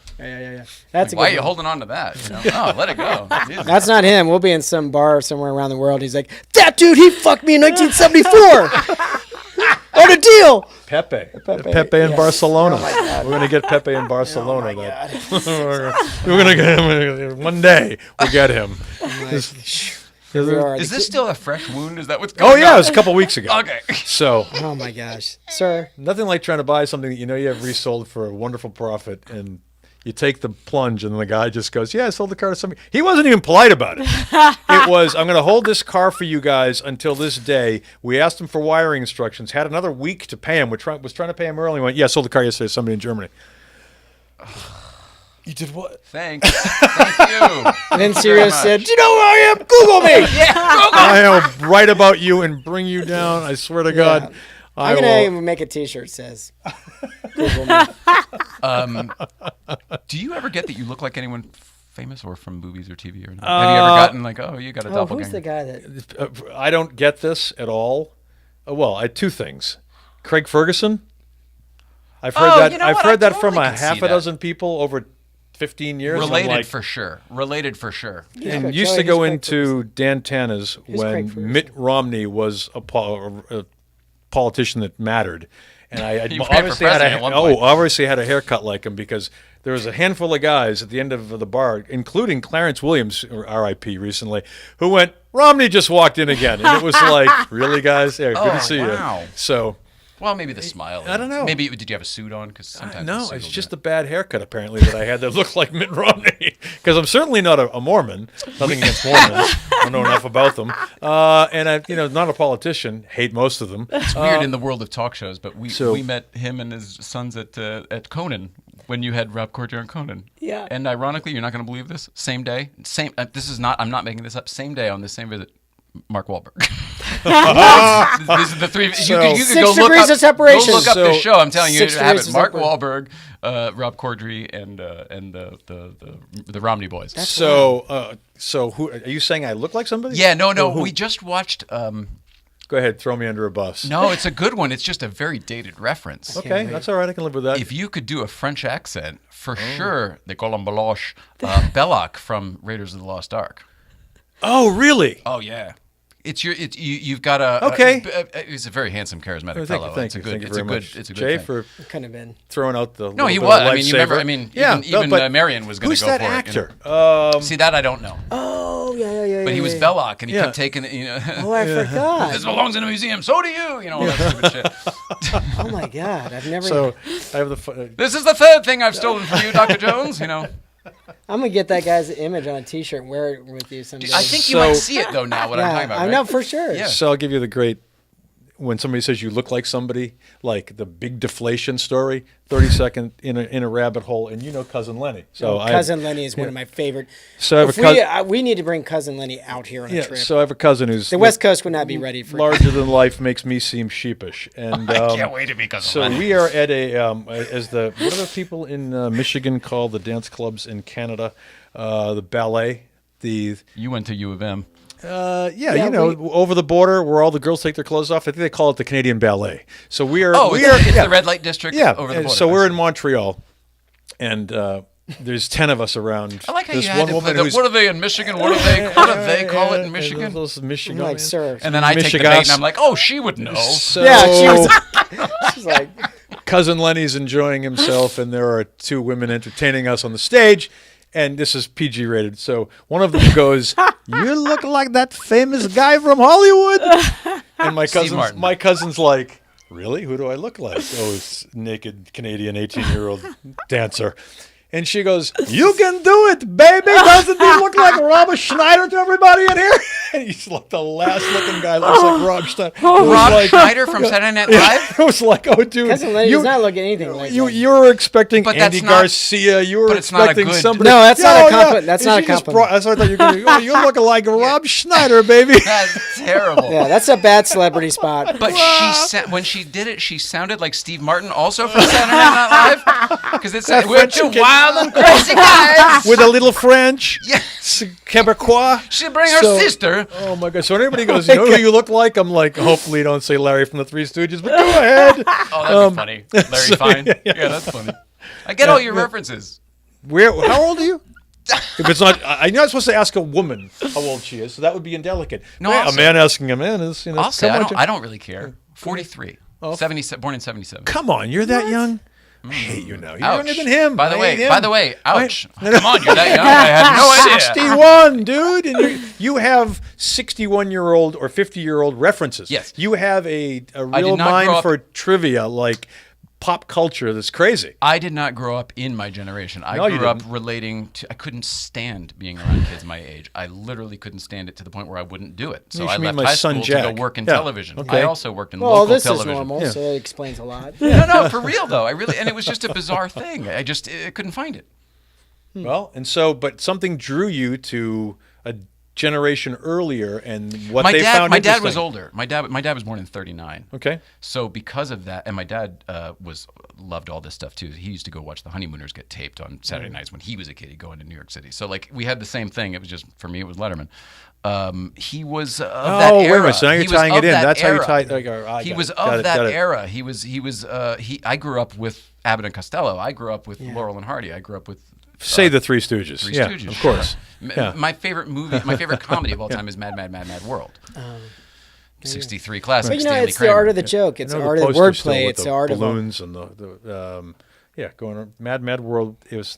That's a Why are good you one. holding on to that? Oh, let it go. Jesus. That's not him. We'll be in some bar somewhere around the world. He's like, that dude, he fucked me in 1974 on a deal. Pepe in Barcelona. We're gonna get Pepe in Barcelona. We're gonna get him one day. We'll get him. Is this still a fresh wound? Is that what's going on? Oh yeah, it was a couple weeks ago. Okay. So Oh my gosh, sir. nothing like trying to buy something that you know you have resold for a wonderful profit, and you take the plunge, and the guy just goes, "Yeah, I sold the car to somebody." He wasn't even polite about it. It was, "I'm going to hold this car for you guys until this day." We asked him for wiring instructions. Had another week to pay him. Was trying to pay him early. He went, "Yeah, I sold the car yesterday to somebody in Germany." You did what? Thanks. Thank you. And then Thank you Serio very much. said, "Do you know who I am? Google me." I will write about you and bring you down. I swear to God. I'm gonna make a T-shirt that says, "Google me." Do you ever get that you look like anyone famous or from movies or TV or not? Have you ever gotten like, oh, you got a doppelganger? Who's the guy that? I don't get this at all. Well, I had two things. Craig Ferguson. I've heard that. you know I've what? heard I that from totally a can half see a that. dozen people over 15 years. and I'm Related like, for sure. Related for sure. And Craig- used Joey, to go who's Craig into Dan Tana's Who's when Craig Ferguson? Mitt Romney was a politician that mattered. And I He ran for obviously had president at one point. obviously had a haircut like him because there was a handful of guys at the end of the bar, including Clarence Williams, or R.I.P. recently, who went, "Romney just walked in again," and it was like, "Really, guys? Yeah, good Oh, to see wow. you." So. Well, maybe the smile. I don't know. Maybe did you have a suit on? Because sometimes No, the suit it's will just do a bad haircut apparently that I had that looked like Mitt Romney. Because I'm certainly not a Mormon. Nothing against Mormons. I don't know enough about them. And I'm not a politician. Hate most of them. It's weird in the world of talk shows, but we met him and his sons at Conan when you had Rob Corddry on Conan. Yeah. And ironically, you're not going to believe this. Same day, this is not. I'm not making this up. Same day on this same visit. Mark Wahlberg. These are the three. So- you could 6 go look degrees up, of separation. Go look up this So- show. I'm telling you, 6 to have degrees it. of Mark separation. Wahlberg, Rob Corddry, and the Romney boys. So who are you saying I look like somebody? Yeah, no. Who? We just watched. Go ahead, throw me under a bus. No, it's a good one. It's just a very dated reference. Okay, that's all right. I can live with that. If you could do a French accent, for sure, they call him Beloche, Belloc from Raiders of the Lost Ark. Oh, really? Oh yeah, you've got a Okay. He's a very handsome, charismatic Thank fellow. you, thank It's a you, good. thank you It's a very good. much. It's a good Jay thing. for Could have been. throwing out the No, he little was. bit of I mean, you remember. lifesaver. I mean, Yeah, even but Marion was going to who's go that for actor? it. You know? See that I don't know. Oh yeah. But he was Belloc, and he Yeah. kept taking it. Oh, I forgot. This belongs in a museum. So do you. You know all that stupid shit. Oh my God, I've never. So I have the. This is the third thing I've stolen from you, Dr. Jones. You know. I'm gonna get that guy's image on a T-shirt and wear it with you someday. I think you So- might see it though now. What I'm talking about. I right? know for sure. Yeah. So I'll give you the great. When somebody says you look like somebody, like the big deflation story, 30-second in a rabbit hole, and Cousin Lenny. So Cousin Lenny is one of my favorite. So I have If a cousin. we need to bring Cousin Lenny out here on a Yeah, trip. so I have a cousin who's The West Coast would not be ready for larger than life, makes me seem sheepish, and I can't wait to be Cousin so Lenny. we are at a as the what are the people in Michigan call the dance clubs in Canada, the ballet, the You went to U of M. over the border where all the girls take their clothes off. I think they call it the Canadian Ballet. So we are It's the red light district. yeah, over the and border. so we're in Montreal, and there's 10 of us around. I like how There's you had one to woman play who's what are they in Michigan? What do they call it in Michigan? Those Michigan. like, sir. And then I take the bait and I'm like, oh, she would know. So, Yeah, she was. She's like, Cousin Lenny's enjoying himself, and there are two women entertaining us on the stage. And this is PG rated. So one of them goes, "You look like that famous guy from Hollywood." And Martin. my cousin's like, "Really? Who do I look like?" Oh, it's naked Canadian 18-year-old dancer. And she goes, "You can do it, baby. Doesn't he look like Rob Schneider to everybody in here?" And he's like the last looking guy looks like Rob Schneider. Rob Schneider from Saturday Night Live? It was like, oh, dude. Cousin Lenny does not look anything like that. You were expecting But Andy that's not- Garcia. You were but it's not a expecting good- somebody. No, that's not a Yeah, compliment. That's And not a she just compliment. That's what I thought you were going to oh, you're looking like Rob Schneider, baby. That's terrible. Yeah, that's a bad celebrity spot. But when she did it, she sounded like Steve Martin, also from Saturday Night Live, because it said we're French two kid. wild and crazy guys. With a little French. Yes. Quebecois. She'll bring her sister. Oh my God! So when anybody goes, "You know who you look like?" I'm like, hopefully you don't say Larry from the Three Stooges, but go ahead. Oh, that'd be funny. Larry so, Fine. yeah. Yeah, that's funny. I get all your references. How old are you? If it's not, I'm not supposed to ask a woman how old she is, so that would be indelicate. No, Man, I'll a say- man asking a man is, I'll say come on, I don't really care. 43. 70, born in 77. Come on, you're that young. I hate you now. You're Ouch. younger than him. By the I way, hate him. ouch. Come on, you're that young. I had no idea. 61, dude, and you have 61-year-old or 50-year-old references. Yes. You have a did real not mind grow up- for trivia, like pop culture. That's crazy. I did not grow up in my generation. I No, you grew up didn't. relating to. I couldn't stand being around kids my age. I literally couldn't stand it to the point where I wouldn't do it. So You I should meet left my high son, school to Jack. go work in Yeah. television. Okay. I also worked in Well, local this television. is normal, Yeah. so it explains a lot. No, for real though. And it was just a bizarre thing. I couldn't find it. Well, and so, but something drew you to a generation earlier, and what they found My dad interesting. was older. My dad was born in 39. Okay. So because of that, and my dad loved all this stuff too. He used to go watch the Honeymooners get taped on Saturday nights when he was a kid. He'd go into New York City. So like we had the same thing. It was just for me, it was Letterman. He was of that Oh, wait a era. minute. So now you're He was tying of it in. that That's how you era. tie. I He got was it. of Got it, that got it. era. I grew up with Abbott and Costello. I grew up with Laurel and Hardy. I grew up with Say the Three Stooges. Three yeah, Stooges, of course. sure. Yeah. My favorite movie, my favorite comedy of all time is Mad, Mad, Mad, Mad World. 63 classic. But you know, Stanley it's Kramer. the art of the joke. It's I the know art of the poster still wordplay. with It's the art of balloons and the going on. Mad World. It's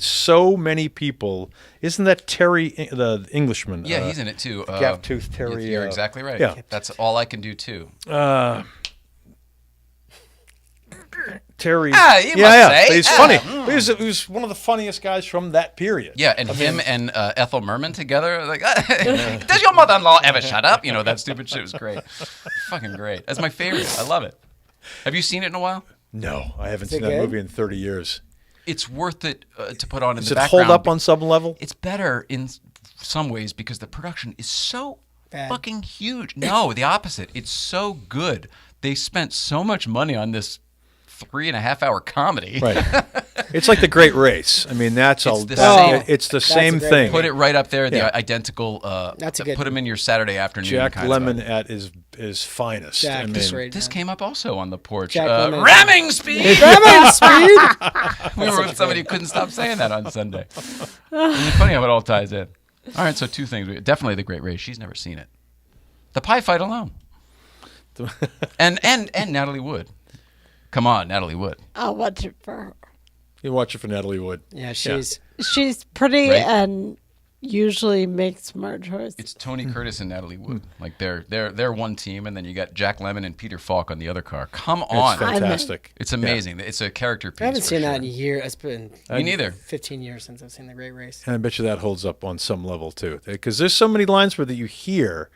so many people. Isn't that Terry, the Englishman? Yeah, he's in it too. Gap-toothed Terry. You're exactly right. Yeah. That's all I can do too. Terry. You must say. He's funny. He was one of the funniest guys from that period. Yeah, and him and Ethel Merman together, like, does your mother-in-law ever shut up? You know, that stupid shit was great. Fucking great. That's my favorite. I love it. Have you seen it in a while? No, I haven't Is seen it that good? movie in 30 years. It's worth it to put on in Does the it background. hold up on some level? It's better in some ways because the production is so Bad. fucking huge. No, the opposite. It's so good. They spent so much money on this 3.5-hour comedy. Right. It's like The Great Race. I mean, that's It's all. the same. It's the That's same a great thing. Put it right up there, Yeah. the identical. That's a good Put them in your Saturday afternoon. Jack kind Lemmon of at his finest. Jack, I mean, this right This now. came up also on the porch. Jack Lemmon. Ramming speed. Ramming speed. We were with somebody who couldn't stop saying that on Sunday. It's funny how it all ties in. All right, so two things. Definitely The Great Race. She's never seen it. The pie fight alone. and Natalie Wood. Come on, Natalie Wood. I'll watch it for her. you watch it for Natalie Wood. Yeah, she's She's pretty Right? and usually makes smart choices. It's Tony Curtis and Natalie Wood. Like they're one team, and then you got Jack Lemmon and Peter Falk on the other car. Come on, It's fantastic. it's amazing. It's a character piece. I haven't for seen sure. that in a year. It's been Me neither. 15 years since I've seen The Great Race. And I bet you that holds up on some level too, because there's so many lines where that you hear.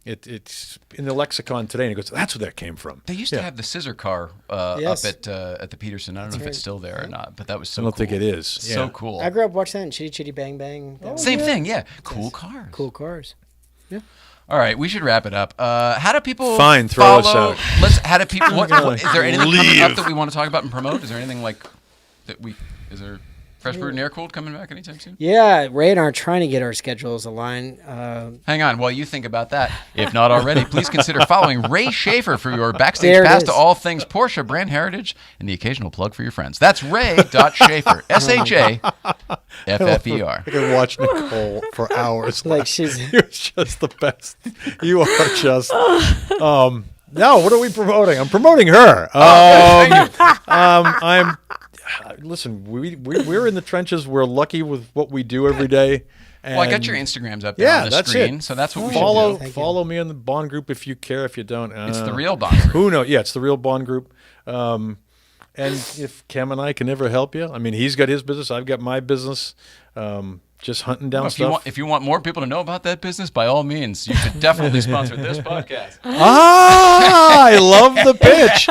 It's in the lexicon today, and it goes, "That's where that came from." They used to have the scissor car Yes. up at the Peterson. I don't know if it's still there or not, but that was so. I don't think cool. it is. So Yeah. cool. I grew up watching that in Chitty Chitty Bang Bang. That was Same thing, yeah. Cool cars. cool cars. All right, we should wrap it up. How do people Fine, throw us follow? out. How do people? Is there anything coming Leave. up that we want to talk about and promote? Is there anything like that we? Is there Fresh Brewed and Air Cooled coming back anytime soon? Yeah, Ray and I are trying to get our schedules aligned. Hang on, while you think about that, if not already, please consider following Ray Schaefer for your backstage There it pass is. to all things Porsche, brand heritage, and the occasional plug for your friends. That's Ray.Schaefer, SHAFFER. I could watch Nicole for hours. Like she's You're just the best. You are just. No, what are we promoting? I'm promoting her. I'm. Listen, we're in the trenches. We're lucky with what we do every day. Well, I got and your Instagrams up there Yeah, on the that's screen, it. so that's what we follow should do. follow me on the Bond group if you care. If you don't, It's the real Bond Group. Who knows? Yeah, it's the real Bond group. And if Cam and I can ever help you, I mean, he's got his business, I've got my business. Just hunting down stuff. If you want more people to know about that business, by all means, you should definitely sponsor this podcast. I love the pitch.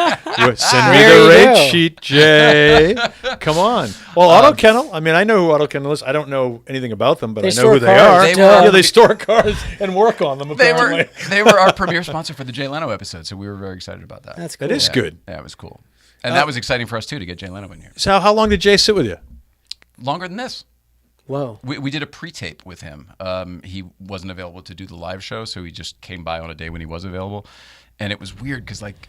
Send me the rate sheet, Jay. Come on. Well, Auto Kennel. I mean, I know who Auto Kennel is. I don't know anything about them, but I know who they are. They store cars and work on them. Apparently. They were our premier sponsor for the Jay Leno episode, so we were very excited about that. That's cool. It is good. Yeah, it was cool, and that was exciting for us too to get Jay Leno in here. So, how long did Jay sit with you? Longer than this. Whoa. We did a pre-tape with him. He wasn't available to do the live show, so he just came by on a day when he was available. And it was weird because, like,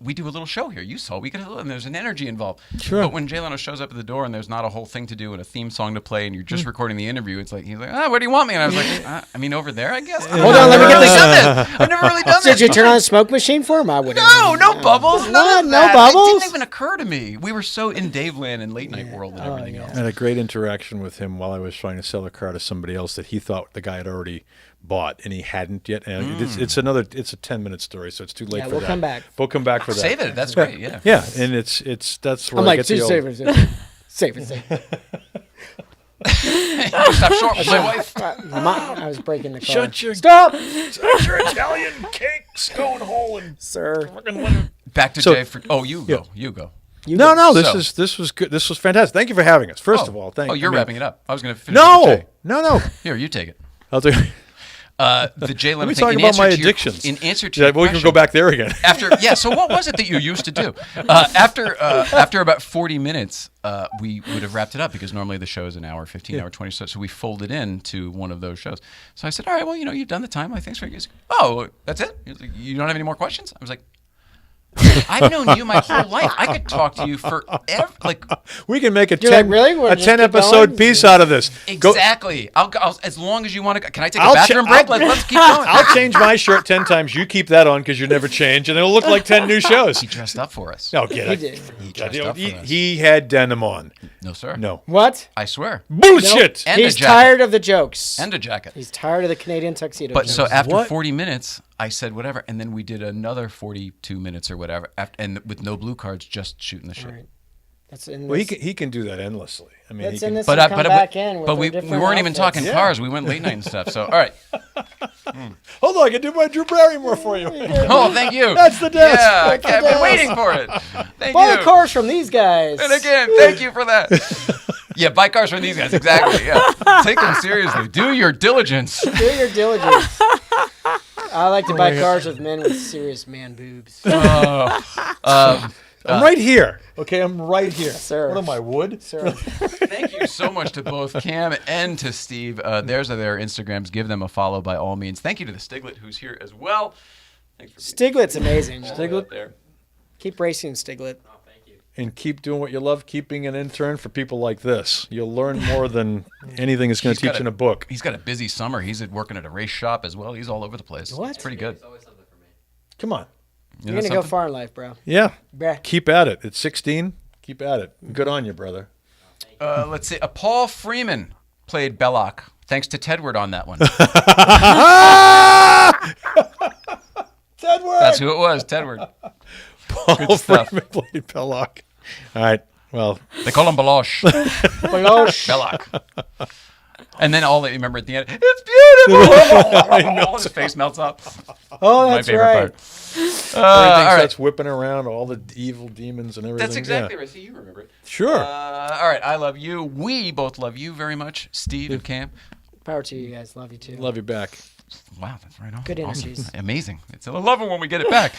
we do a little show here. You saw and there's an energy involved. Sure. But when Jay Leno shows up at the door and there's not a whole thing to do and a theme song to play and you're just recording the interview, it's like, he's like, where do you want me? And I was like, I mean, over there, I guess. Hold on, let me get this. I've never really done So this. did you turn on a smoke machine for him? I wouldn't. No bubbles. None of No that. bubbles? It didn't even occur to me. We were so in Dave Land and late night world and everything else. I had a great interaction with him while I was trying to sell a car to somebody else that he thought the guy had already bought and he hadn't yet. And it's a 10-minute story, so it's too late for we'll that. come back. We'll come back for that. Save it. That's great. Yeah. Yeah, and that's where I'm I like, get the old, save it. Stop short with my wife. I was breaking the car. Shut your Stop, your Italian cake scone hole and sir. Back to Jay. You go. You go. No. This was good. This was fantastic. Thank you for having us. First of all, thank you. Oh, you're wrapping it up. I was going to finish. No. Here, you take it. I'll do. The Jay Leno Let me thing. talk about my addictions. In answer to your we can go back there again. So what was it that you used to do? After about 40 minutes, we would have wrapped it up because normally the show is an hour, 15, hour, 20. So we folded in to one of those shows. So I said, all right, well, you've done the time. Thanks for it. Oh, that's it? You don't have any more questions? I was like, I've known you my whole life. I could talk to you forever. Like, we can make a You're 10 like, really? We'll a just 10 keep episode going? piece out of this. exactly. I'll as long as you want to. Can I take a I'll bathroom break? Let's keep going. I'll change my shirt 10 times. You keep that on because you never change, and it'll look like 10 new shows. He dressed up for us. Oh, get He it. did. He dressed up for us. He had denim on. No, sir. No. What? I swear. Bullshit. And He's a jacket. tired of the jokes. And a jacket. He's tired of the Canadian tuxedo But jokes. so after What? 40 minutes, I said whatever, and then we did another 42 minutes or whatever, and with no blue cards, just shooting the shit. Right. That's in Well, this. he can do that endlessly. I mean, That's he in can, this. But and come back in. but with we their weren't different even outfits. talking cars. We went late night and stuff. So all right. hold on, I can do my Drew Barrymore for you. Oh, thank you. That's the desk. Yeah, That's the I've been desk. waiting for it. Thank Buy you. the cars from these guys. And again, thank you for that. Yeah, buy cars from these guys. Exactly. Yeah. Take them seriously. Do your diligence. Do your diligence. I like to buy cars with men with serious man boobs. I'm right here. Okay, I'm right here. Sir. What am I, wood? Sir. Thank you so much to both Cam and to Steve. There's their Instagrams. Give them a follow by all means. Thank you to the Stiglet who's here as well. Thanks for Stiglet's amazing. being out there. Keep racing, Stiglet. And keep doing what you love, keep being an intern for people like this. You'll learn more than anything is going to teach in a book. He's got a busy summer. He's working at a race shop as well. He's all over the place. What? It's pretty good. Come on. You're going to go far in life, bro. Yeah. Bruh. Keep at it. It's 16. Keep at it. Good on you, brother. Let's see. Paul Freeman played Belloc. Thanks to Tedward on that one. Tedward! That's who it was, Tedward. Paul stuff. Freeman played Belloc. All right. Well, They call him Balosh. Balosh. Belloc. And then all that you remember at the end, it's beautiful. His face melts up. Oh, My that's favorite right. part. everything All right. starts whipping around, all the evil demons and everything. That's exactly Yeah. right. See, you remember it. Sure. All right. I love you. We both love you very much, Steve and Cam. Power to you guys. Love you too. Love you back. Wow, that's right on. Good Awesome. energies. Amazing. I love it when we get it back.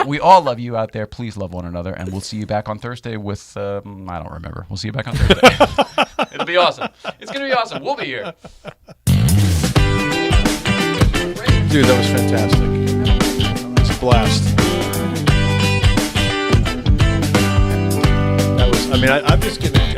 We all love you out there. Please love one another, and we'll see you back on Thursday with, I don't remember. We'll see you back on Thursday. It'll be awesome. It's going to be awesome. We'll be here. Dude, that was fantastic. It's a blast. I'm just getting